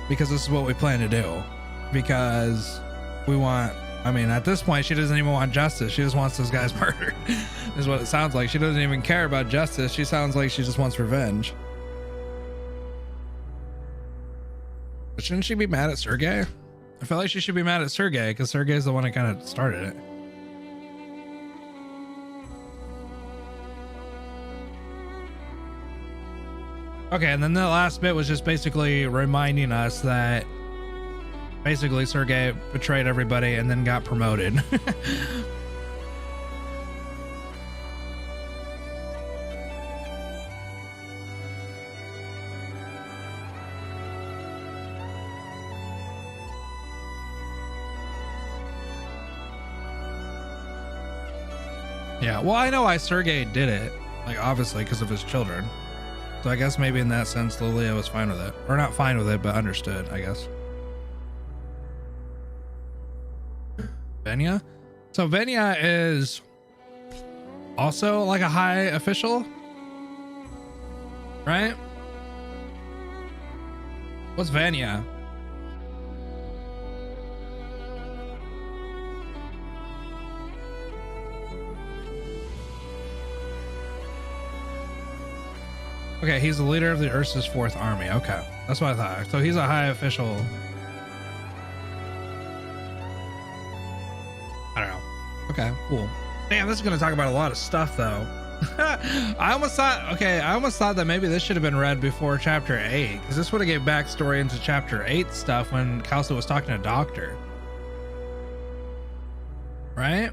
because this is what we plan to do. Because we want, I mean, at this point, she doesn't even want justice. She just wants those guys murdered, is what it sounds like. She doesn't even care about justice. She sounds like she just wants revenge. But shouldn't she be mad at Sergei? I feel like she should be mad at Sergei, because Sergei's the one that kind of started it. Okay, and then the last bit was just basically reminding us that basically Sergei betrayed everybody and then got promoted. Yeah, well, I know why Sergei did it, like obviously because of his children. So I guess maybe in that sense Lilia was fine with it, or not fine with it, but understood, I guess. Venya? So Venya is also like a high official, right? What's Venya? Okay, he's the leader of the Ursa's 4th Army. Okay, that's what I thought. So he's a high official. I don't know. Okay, cool. Damn, this is going to talk about a lot of stuff, though. I almost thought that maybe this should have been read before chapter 8, because this would have gave backstory into chapter 8 stuff when Calcet was talking to Doctor. Right?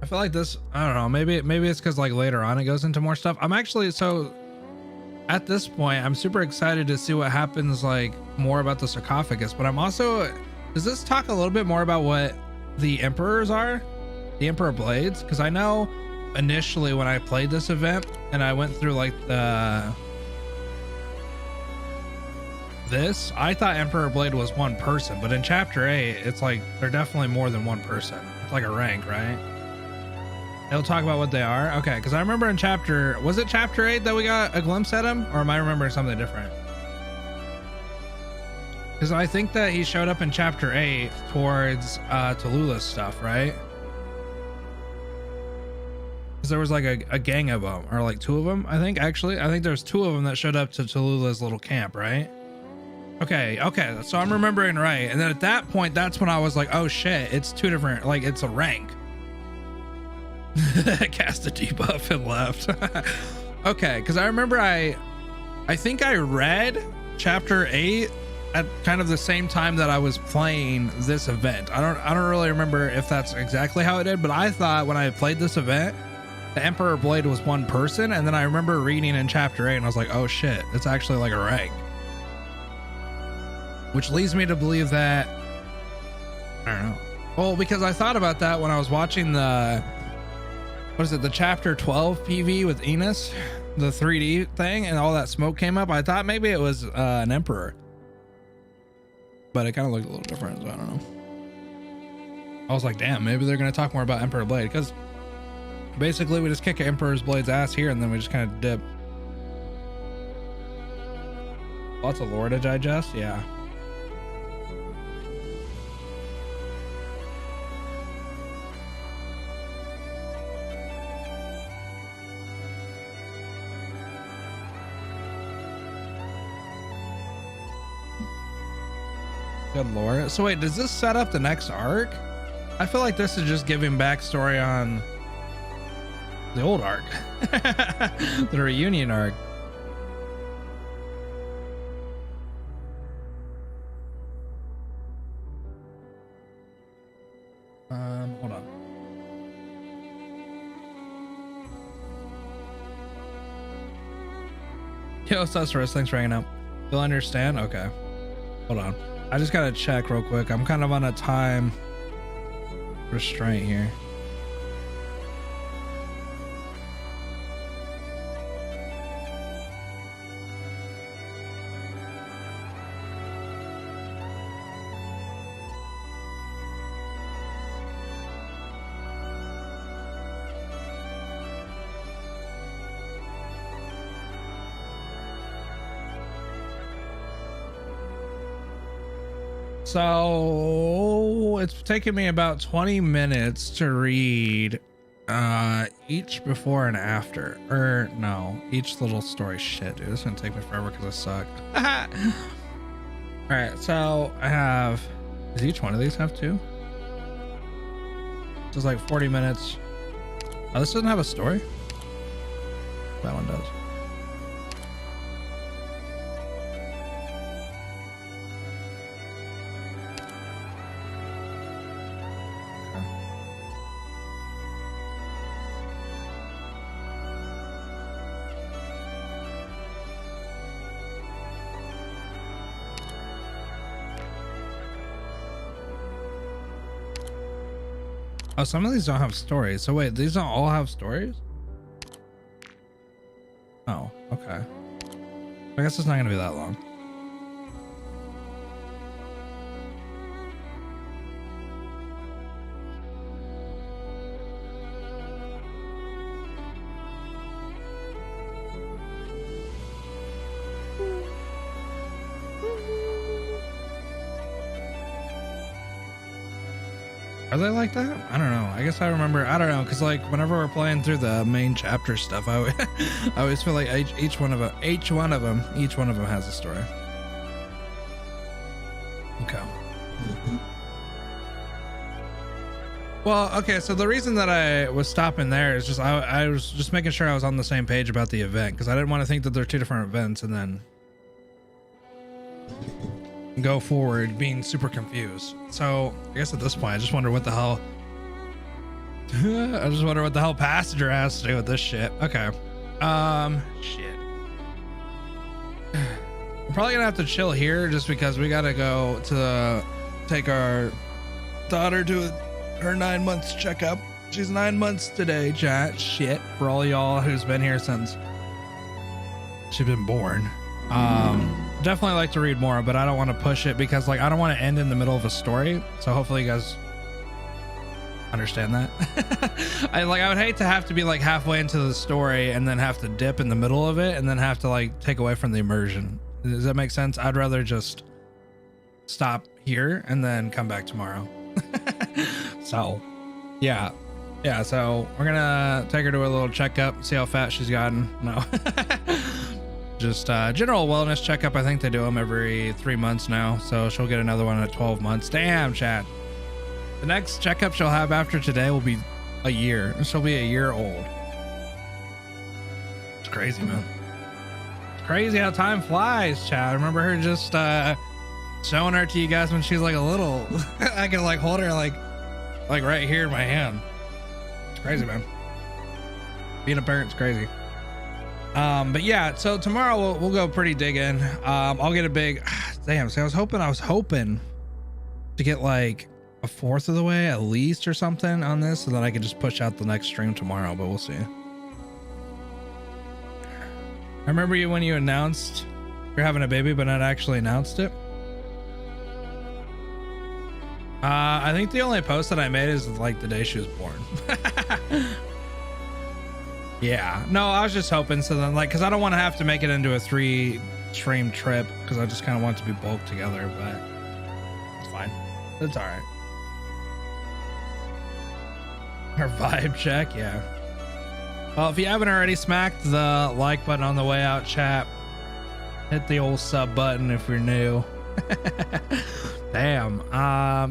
I feel like this, I don't know, maybe it's because like later on it goes into more stuff. I'm actually, so at this point, I'm super excited to see what happens, like more about the sarcophagus, but I'm also, does this talk a little bit more about what the emperors are? The emperor blades? Because I know initially when I played this event and I went through like this, I thought Emperor Blade was one person, but in chapter 8, it's like they're definitely more than one person. It's like a rank, right? They'll talk about what they are. Okay, because I remember in chapter, was it chapter 8 that we got a glimpse at him, or am I remembering something different? Because I think that he showed up in chapter 8 towards Tallulah's stuff, right? Because there was like a gang of them, or like 2 of them, I think. Actually, I think there's 2 of them that showed up to Tallulah's little camp, right? Okay, so I'm remembering right. And then at that point, that's when I was like, oh shit, it's 2 different, like it's a rank. Cast a debuff and left. Okay, because I remember I think I read chapter 8 at kind of the same time that I was playing this event. I don't really remember if that's exactly how it did, but I thought when I played this event, the Emperor Blade was one person, and then I remember reading in chapter 8 and I was like, oh shit, it's actually like a rank. Which leads me to believe that, I don't know. Well, because I thought about that when I was watching the, what is it, the chapter 12 PV with Enos, the 3D thing, and all that smoke came up. I thought maybe it was an emperor, but it kind of looked a little different, so I don't know. I was like, damn, maybe they're going to talk more about Emperor Blade, because basically we just kick Emperor's Blade's ass here and then we just kind of dip. Lots of lore to digest, yeah. Good lord. So wait, does this set up the next arc? I feel like this is just giving backstory on the old arc. The reunion arc. Hold on. Yo, Sussurus, thanks for hanging out. You'll understand? Okay. Hold on. I just gotta check real quick. I'm kind of on a time restraint here. So it's taken me about 20 minutes to read each before and after, or no, each little story. Shit, dude, this is gonna take me forever because I suck. All right, so I have, does each one of these have 2? This is like 40 minutes. Oh, this doesn't have a story. That one does. Oh, some of these don't have stories. So wait, these don't all have stories? Oh, okay. I guess it's not gonna be that long. Are they like that? I don't know. I guess I remember. I don't know, because like whenever we're playing through the main chapter stuff, I always feel like each one of them has a story. Okay. Well, okay. So the reason that I was stopping there is just I was just making sure I was on the same page about the event, because I didn't want to think that they're 2 different events and then go forward being super confused. So I guess at this point I just wonder what the hell I just wonder what the hell passenger has to do with this shit. Okay. Shit. I'm probably gonna have to chill here just because we gotta go to take our daughter to her 9 months checkup. She's 9 months today, chat. Shit. For all y'all who's been here since she's been born. Definitely like to read more, but I don't want to push it because like I don't want to end in the middle of a story. So hopefully you guys understand that. I would hate to have to be like halfway into the story and then have to dip in the middle of it and then have to like take away from the immersion. Does that make sense? I'd rather just stop here and then come back tomorrow. So yeah, so we're gonna take her to a little checkup, see how fat she's gotten. No. Just general wellness checkup. I think they do them every 3 months now, so she'll get another one at 12 months. Damn, chat. The next checkup she'll have after today will be a year. She'll be a year old. It's crazy, man. It's crazy how time flies, chat. I remember her just showing her to you guys when she's like a little. I can like hold her like right here in my hand. It's crazy, man. Being a parent's crazy. But yeah, so tomorrow we'll go pretty dig in. I'll get a big damn. See, I was hoping to get like a fourth of the way at least or something on this so that I could just push out the next stream tomorrow, but we'll see. I remember you when you announced you're having a baby but not actually announced it. I think the only post that I made is like the day she was born. Yeah, no, I was just hoping so then like because I don't want to have to make it into a 3 stream trip because I just kind of want it to be bulked together, but it's fine. It's all right. Our vibe check, yeah. Well, if you haven't already smacked the like button on the way out, chat, hit the old sub button if you're new. Damn.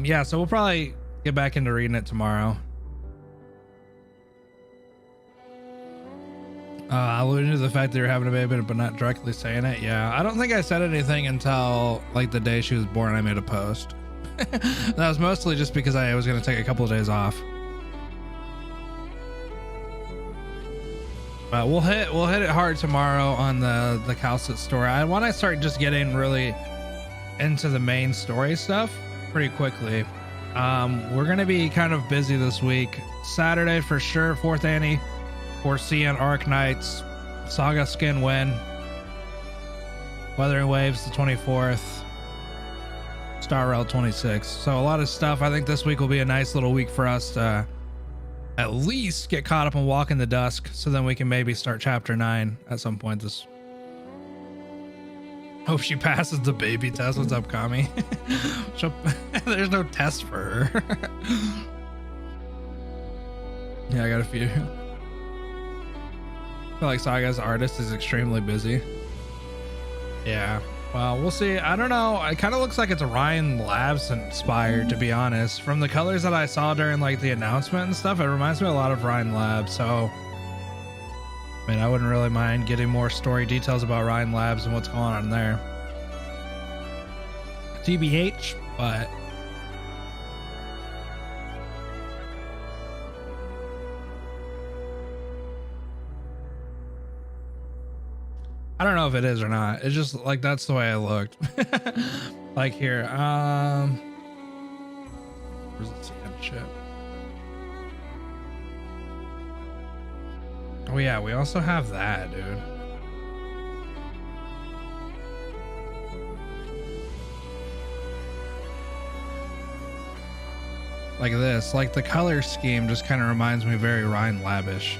Yeah, so we'll probably get back into reading it tomorrow. Alluding to the fact that you're having a baby but not directly saying it. Yeah, I don't think I said anything until like the day she was born. I made a post. That was mostly just because I was going to take a couple of days off. But we'll hit it hard tomorrow on the Calcit story. I want to start just getting really into the main story stuff pretty quickly. We're going to be kind of busy this week. Saturday for sure, 4th Annie. Seeing Arknights, Saga Skin Win, Weathering Waves the 24th, Star Rail 26th. So a lot of stuff. I think this week will be a nice little week for us to at least get caught up and Walk in the Dusk, so then we can maybe start chapter 9 at some point. This. Hope she passes the baby test. What's up, Kami? There's no test for her. Yeah, I got a few. I feel like Saga's artist is extremely busy. Yeah, well, we'll see. I don't know. It kind of looks like it's Ryan Labs inspired, to be honest. From the colors that I saw during like the announcement and stuff, it reminds me a lot of Ryan Labs. So, I mean, I wouldn't really mind getting more story details about Ryan Labs and what's going on there. TBH, but I don't know if it is or not. It's just like that's the way I looked. Like here, where's the CN shit? Oh yeah, we also have that, dude. Like this, like the color scheme just kind of reminds me very Ryan Labish.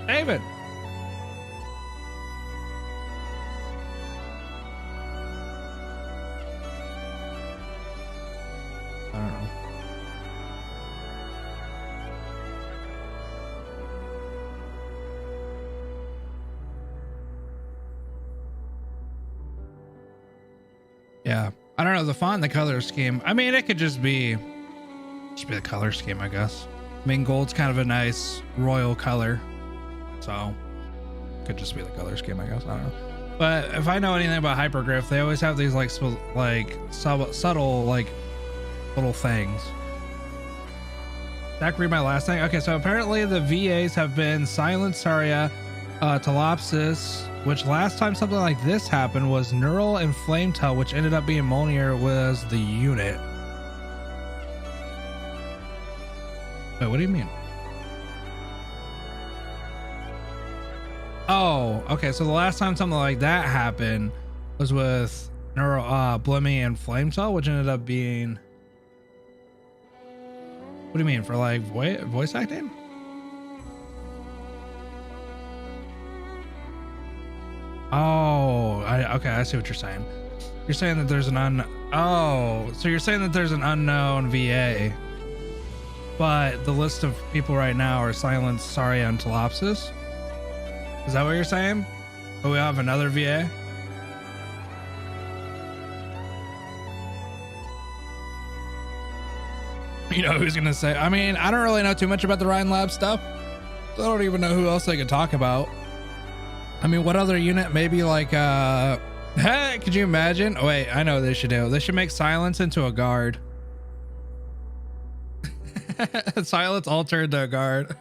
David. I don't know. Yeah, I don't know the font, the color scheme. I mean, it could just be the color scheme, I guess. I mean, gold's kind of a nice royal color, so it could just be the color scheme, I guess. I don't know. But if I know anything about hypergriff, they always have these like subtle like little things. Zach, read my last thing. Okay, so apparently the VAs have been Silent, Saria, Telopsis, which last time something like this happened was Neural and Flametail, which ended up being Mjolnir was the unit. Wait, what do you mean? Oh, okay, so the last time something like that happened was with Neural, Blimmy and Flametail, which ended up being... What do you mean, for like voice acting? Oh, okay, I see what you're saying. You're saying that there's an so you're saying that there's an unknown VA, but the list of people right now are Silence, Saria, and Telopsis. Is that what you're saying? But we have another VA? You know who's gonna say? I mean, I don't really know too much about the Ryan Lab stuff. So I don't even know who else they could talk about. I mean, what other unit? Maybe like, hey, could you imagine? Oh, wait, I know what they should do. They should make Silence into a guard. Silence alter into a guard.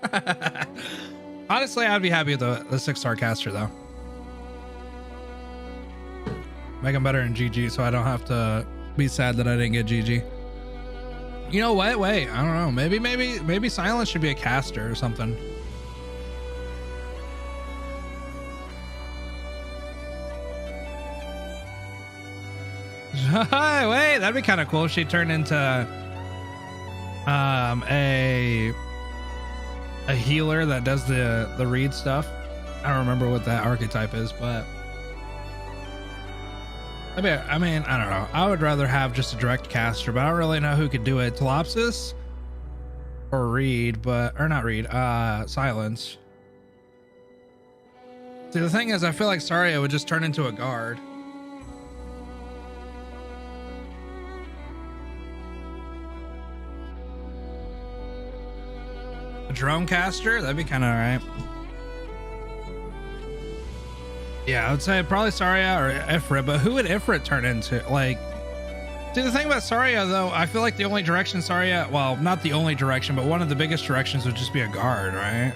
Honestly, I'd be happy with the 6-star caster though. Make him better in GG so I don't have to be sad that I didn't get GG. You know what? Wait, I don't know. Maybe Silence should be a caster or something. Wait, that'd be kind of cool if she turned into a healer that does the read stuff. I don't remember what that archetype is, but I mean, I don't know. I would rather have just a direct caster, but I don't really know who could do it. Telopsis or Reed, or not Reed, Silence. See, the thing is, I feel like Saria would just turn into a guard. A drone caster? That'd be kind of all right. Yeah, I would say probably Saria or Ifrit, but who would Ifrit turn into? Like, see, the thing about Saria, though, I feel like the only direction Saria, well, not the only direction, but one of the biggest directions would just be a guard, right?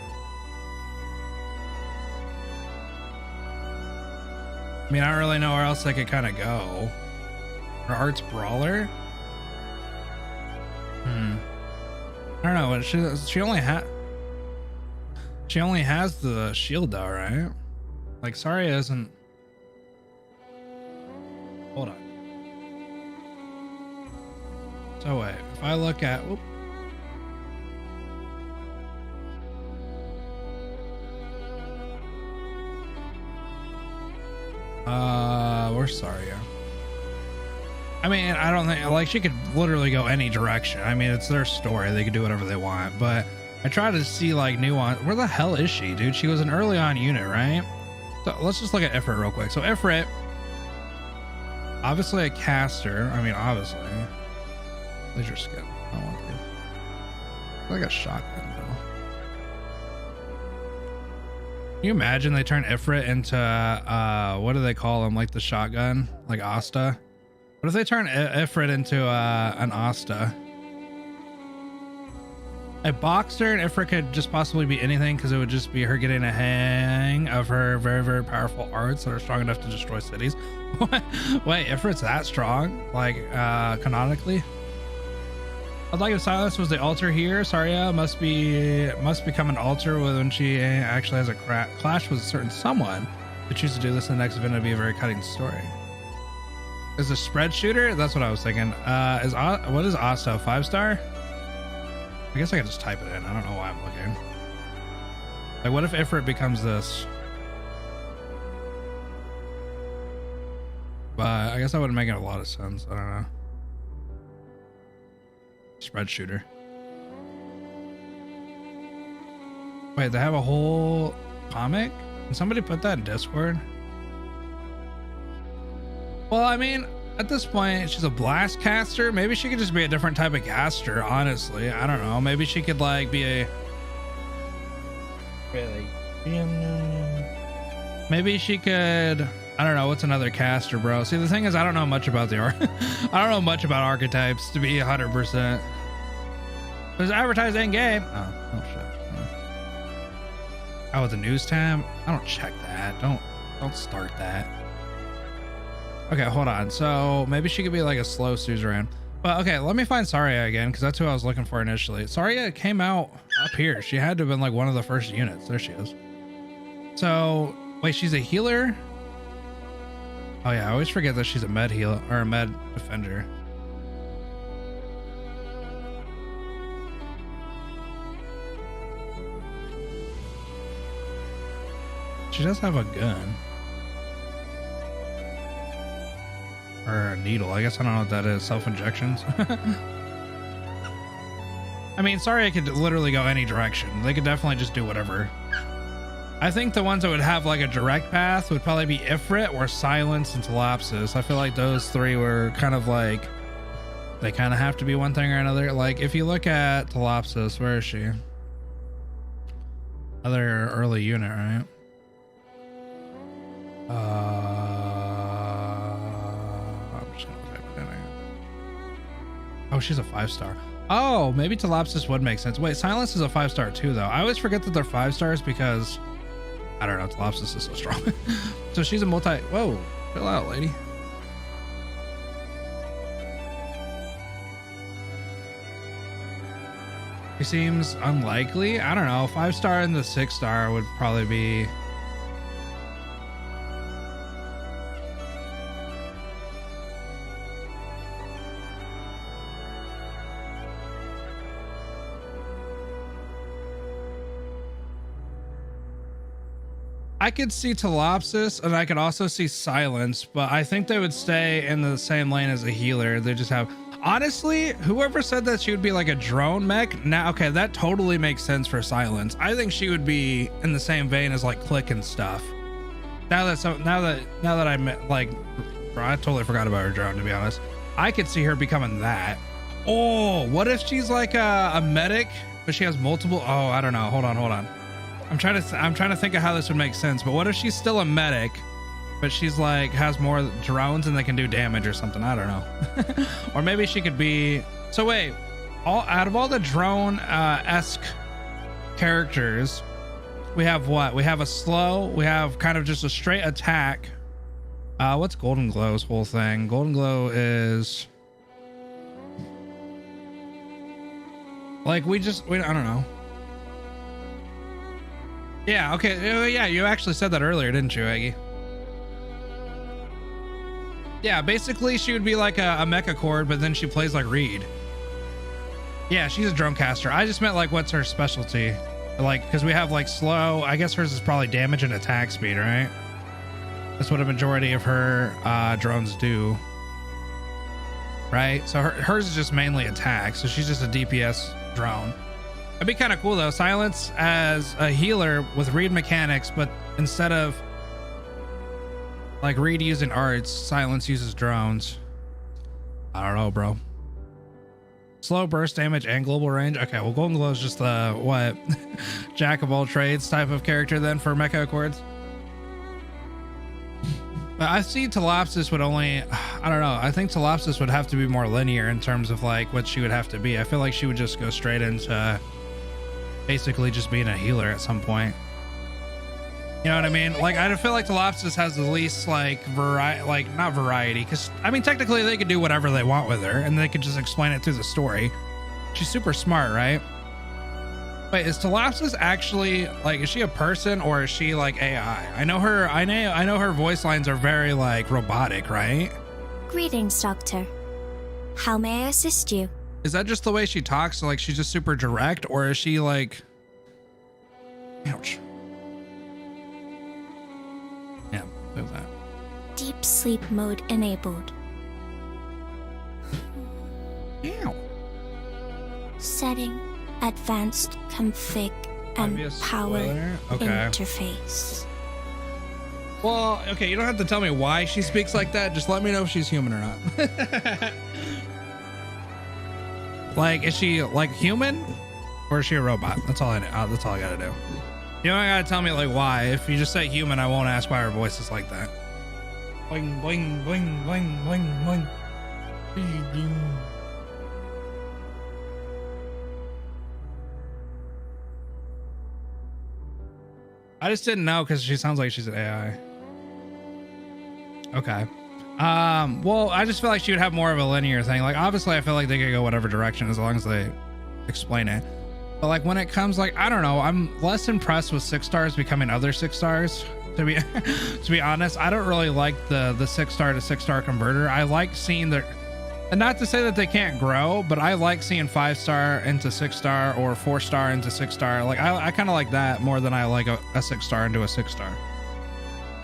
I mean, I don't really know where else they could kind of go. Or Arts Brawler? I don't know. She only has the shield, though, right? Like, Saria isn't. Hold on. So wait, if I look at, whoop. Where's Saria? I mean, I don't think, like, she could literally go any direction. I mean, it's their story. They could do whatever they want, but I try to see, like, nuance. Where the hell is she, dude? She was an early on unit, right? So let's just look at Ifrit real quick. So Ifrit, obviously a caster. I mean, obviously. Laser skin. I don't want this. Like a shotgun, though. Can you imagine they turn Ifrit into, what do they call them? Like the shotgun? Like Asta? What if they turn Ifrit into an Asta? A boxer and Ifrit could just possibly be anything because it would just be her getting a hang of her very, very powerful arts that are strong enough to destroy cities. Wait, Ifrit's that strong? Like, canonically? I'd like if Silence was the altar here. Saria must become an altar when she actually has a clash with a certain someone. If you choose to do this in the next event, it'd be a very cutting story. Is a spread shooter? That's what I was thinking. What is Asta? 5-star? I guess I could just type it in. I don't know why I'm looking. Like, what if Ifrit becomes this? But I guess that wouldn't make a lot of sense. I don't know. Spread shooter. Wait, they have a whole comic? Can somebody put that in Discord? Well, I mean, at this point, she's a blast caster. Maybe she could just be a different type of caster, honestly. I don't know. Maybe she could, like, be a... Maybe she could... I don't know. What's another caster, bro? See, the thing is, I don't know much about the I don't know much about archetypes, to be 100%. There's advertised in game. Oh shit. Oh, the news tab. I don't check that. Don't start that. Okay, hold on. So maybe she could be like a slow Suzerain. But okay, let me find Saria again, because that's who I was looking for initially. Saria came out up here. She had to have been like one of the first units. There she is. So wait, she's a healer? Oh yeah, I always forget that she's a med healer or a med defender. She does have a gun. Or a needle. I guess I don't know what that is. Self-injections. I mean, sorry, I could literally go any direction. They could definitely just do whatever. I think the ones that would have like a direct path would probably be Ifrit or Silence and Telopsis. I feel like those three were kind of like, they kind of have to be one thing or another. Like if you look at Telopsis, where is she? Other early unit, right? I'm just gonna type it in here. Oh, she's a 5-star. Oh, maybe Telopsis would make sense. Wait, Silence is a 5-star too, though. I always forget that they're 5 stars because I don't know. Telopsis is so strong. So she's a multi. Whoa, chill out, lady. He seems unlikely. I don't know. 5-star and the 6-star would probably be. I could see Telopsis and I could also see Silence, but I think they would stay in the same lane as a healer. They just have, honestly, whoever said that she would be like a drone mech. Now, okay, that totally makes sense for Silence. I think she would be in the same vein as like Click and stuff. Now that I met, like, bro, I totally forgot about her drone, to be honest. I could see her becoming that. Oh, what if she's like a medic, but she has multiple? Oh, I don't know. Hold on. I'm trying to think of how this would make sense, but what if she's still a medic, but she's like has more drones and they can do damage or something? I don't know. Or maybe she could be. So wait, out of all the drone esque characters, we have what? We have a slow. We have kind of just a straight attack. What's Golden Glow's whole thing? Golden Glow is like I don't know. Yeah, okay. Yeah, you actually said that earlier, didn't you, Aggie? Yeah, basically she would be like a mecha cord, but then she plays like Reed. Yeah, she's a drone caster. I just meant like what's her specialty? Like, because we have like slow. I guess hers is probably damage and attack speed, right? That's what a majority of her drones do. Right? So hers is just mainly attack. So she's just a DPS drone. It'd be kind of cool though. Silence as a healer with Reed mechanics, but instead of like Reed using arts, Silence uses drones. I don't know, bro. Slow burst damage and global range. Okay, well, Golden Glow is just the what jack of all trades type of character then for mecha accords. But I see Telopsis would only, I don't know. I think Telopsis would have to be more linear in terms of like what she would have to be. I feel like she would just go straight into basically just being a healer at some point. You know what I mean? Like, I feel like Telopsis has the least like not variety, because I mean technically they could do whatever they want with her and they could just explain it through the story. She's super smart, right? Wait, is Telopsis actually like, is she a person or is she like AI? I know her voice lines are very like robotic, right? Greetings, Doctor. How may I assist you? Is that just the way she talks? So like she's just super direct, or is she like, ouch. Yeah, like that. Deep sleep mode enabled. Ow. Setting advanced config and Obvious power spoiler. Okay. interface. Well, okay, you don't have to tell me why she speaks like that. Just let me know if she's human or not. Like, is she like human or is she a robot? That's all I know. That's all I gotta do. You don't gotta tell me like why. If you just say human, I won't ask why her voice is like that. Boing, boing, boing, boing, boing, boing. I just didn't know because she sounds like she's an AI. Okay. Well, I just feel like she would have more of a linear thing. Like, obviously, I feel like they could go whatever direction as long as they explain it. But like when it comes, like, I don't know, I'm less impressed with 6 stars becoming other 6 stars. To be to be honest, I don't really like the 6-star to 6-star converter. I like seeing their, and not to say that they can't grow, but I like seeing 5-star into 6-star or 4-star into 6-star. Like I kind of like that more than I like a 6-star into a 6-star.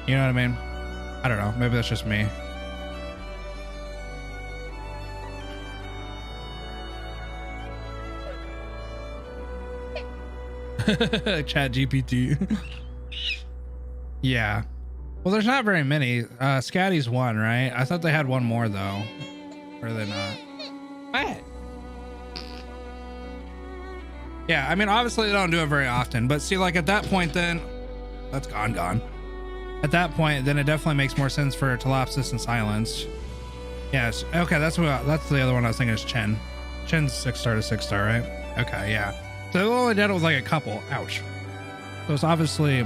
You know what I mean? I don't know. Maybe that's just me. Chat GPT. Yeah. Well, there's not very many. Scatty's one, right? I thought they had one more though. Or are they not? What? Yeah, I mean, obviously they don't do it very often, but see, like at that point, then that's gone. At that point, then it definitely makes more sense for Telopsis and Silence. Yes. Okay, that's the other one I was thinking is Chen. Chen's 6-star to 6-star, right? Okay, yeah. So they only did it with like a couple. Ouch. So it's obviously.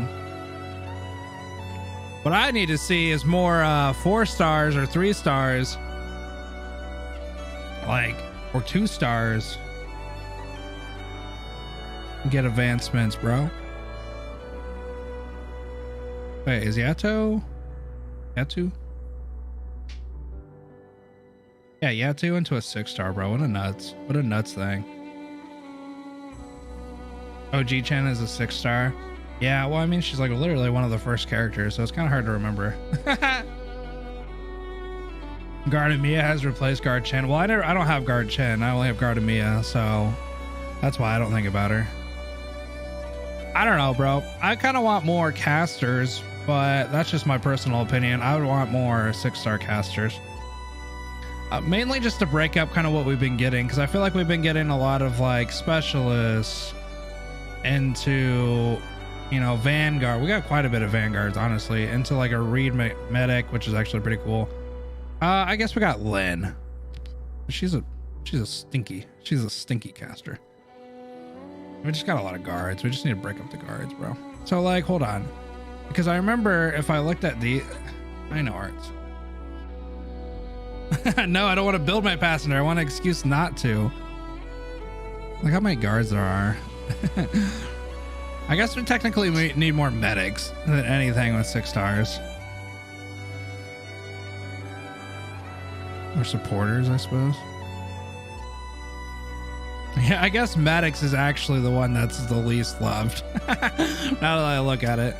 What I need to see is more 4 stars or 3 stars, like, or 2 stars. Get advancements, bro. Wait, is Yato? Yatu? Yeah, Yatu into a 6-star, bro. What a nuts thing. OG Chen is a 6-star. Yeah, well, I mean, she's like literally one of the first characters, so it's kind of hard to remember. Gardemia has replaced Guard Chen. Well, I don't have Guard Chen. I only have Gardemia, so that's why I don't think about her. I don't know, bro. I kind of want more casters, but that's just my personal opinion. I would want more 6-star casters. Mainly just to break up kind of what we've been getting, because I feel like we've been getting a lot of like specialists into, you know, Vanguard. We got quite a bit of Vanguards, honestly, into like a Reed medic, which is actually pretty cool. I guess we got Lynn. She's a stinky caster. We just got a lot of guards. We just need to break up the guards, bro. So like, hold on, because I remember if I looked at I know arts. No, I don't want to build my passenger. I want an excuse not to. Look how many guards there are. I guess we technically need more medics than anything with 6 stars. Or supporters, I suppose. Yeah, I guess medics is actually the one that's the least loved. Now that I look at it.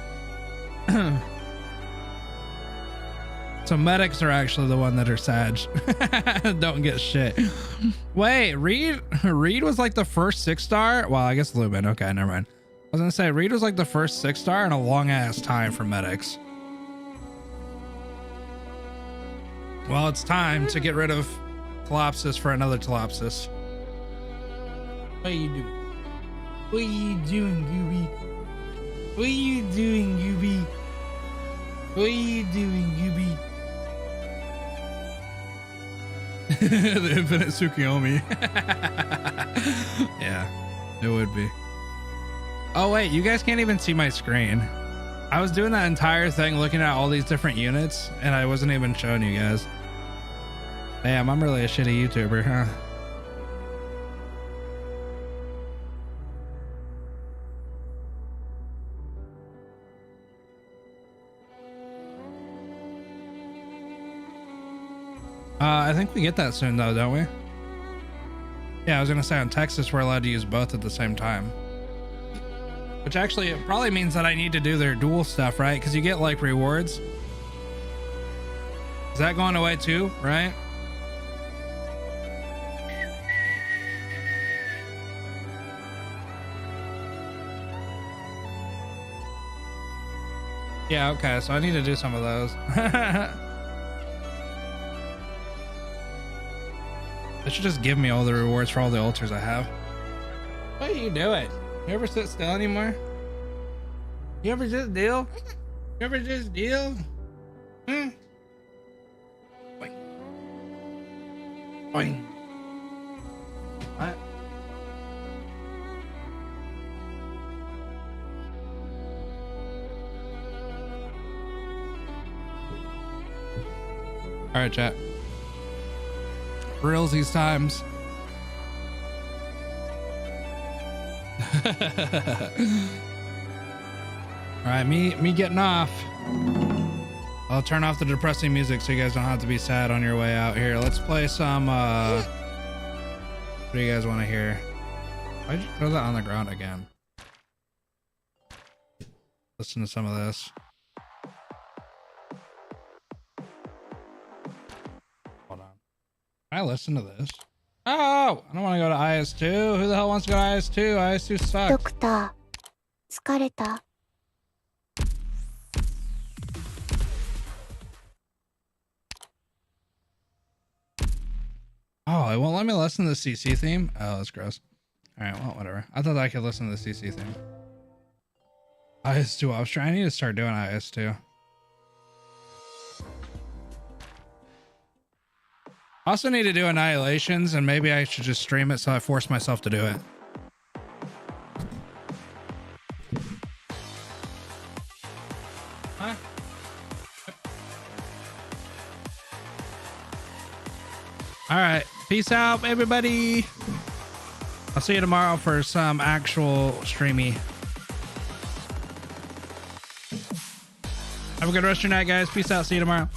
So medics are actually the one that are Sag. Don't get shit. Wait, Reed was like the first 6-star? Well, I guess Lubin. Okay, never mind. I was gonna say Reed was like the first 6-star in a long ass time for medics. Well, it's time to get rid of Telopsis for another Telopsis. What are you doing? What are you doing, Gooby? What are you doing, Gooby? What are you doing, Gooby? The infinite Tsukiyomi. Yeah, it would be. Oh wait, you guys can't even see my screen. I was doing that entire thing looking at all these different units and I wasn't even showing you guys. Damn, I'm really a shitty YouTuber, huh? I think we get that soon though, don't we? Yeah, I was gonna say on Texas we're allowed to use both at the same time. Which actually it probably means that I need to do their dual stuff, right? Because you get like rewards. Is that going away too, right? Yeah, okay, so I need to do some of those. They should just give me all the rewards for all the altars I have. What are you doing? You ever sit still anymore? You ever just deal? You ever just deal? Hmm? Boing. Boing. What? All right, chat. Reals these times. All right, me getting off. I'll turn off the depressing music so you guys don't have to be sad on your way out here. Let's play some what do you guys want to hear? Why'd you throw that on the ground again? Listen to some of this. Hold on. Can I listen to this? Oh, I don't want to go to IS2. Who the hell wants to go to IS2? IS2 sucks. ドクター、疲れた。Oh, it won't let me listen to the CC theme? Oh, that's gross. All right, well, whatever. I thought I could listen to the CC theme. IS2 offstream. I need to start doing IS2. I also need to do Annihilations, and maybe I should just stream it so I force myself to do it. Huh? All right. Peace out, everybody. I'll see you tomorrow for some actual streamy. Have a good rest of your night, guys. Peace out. See you tomorrow.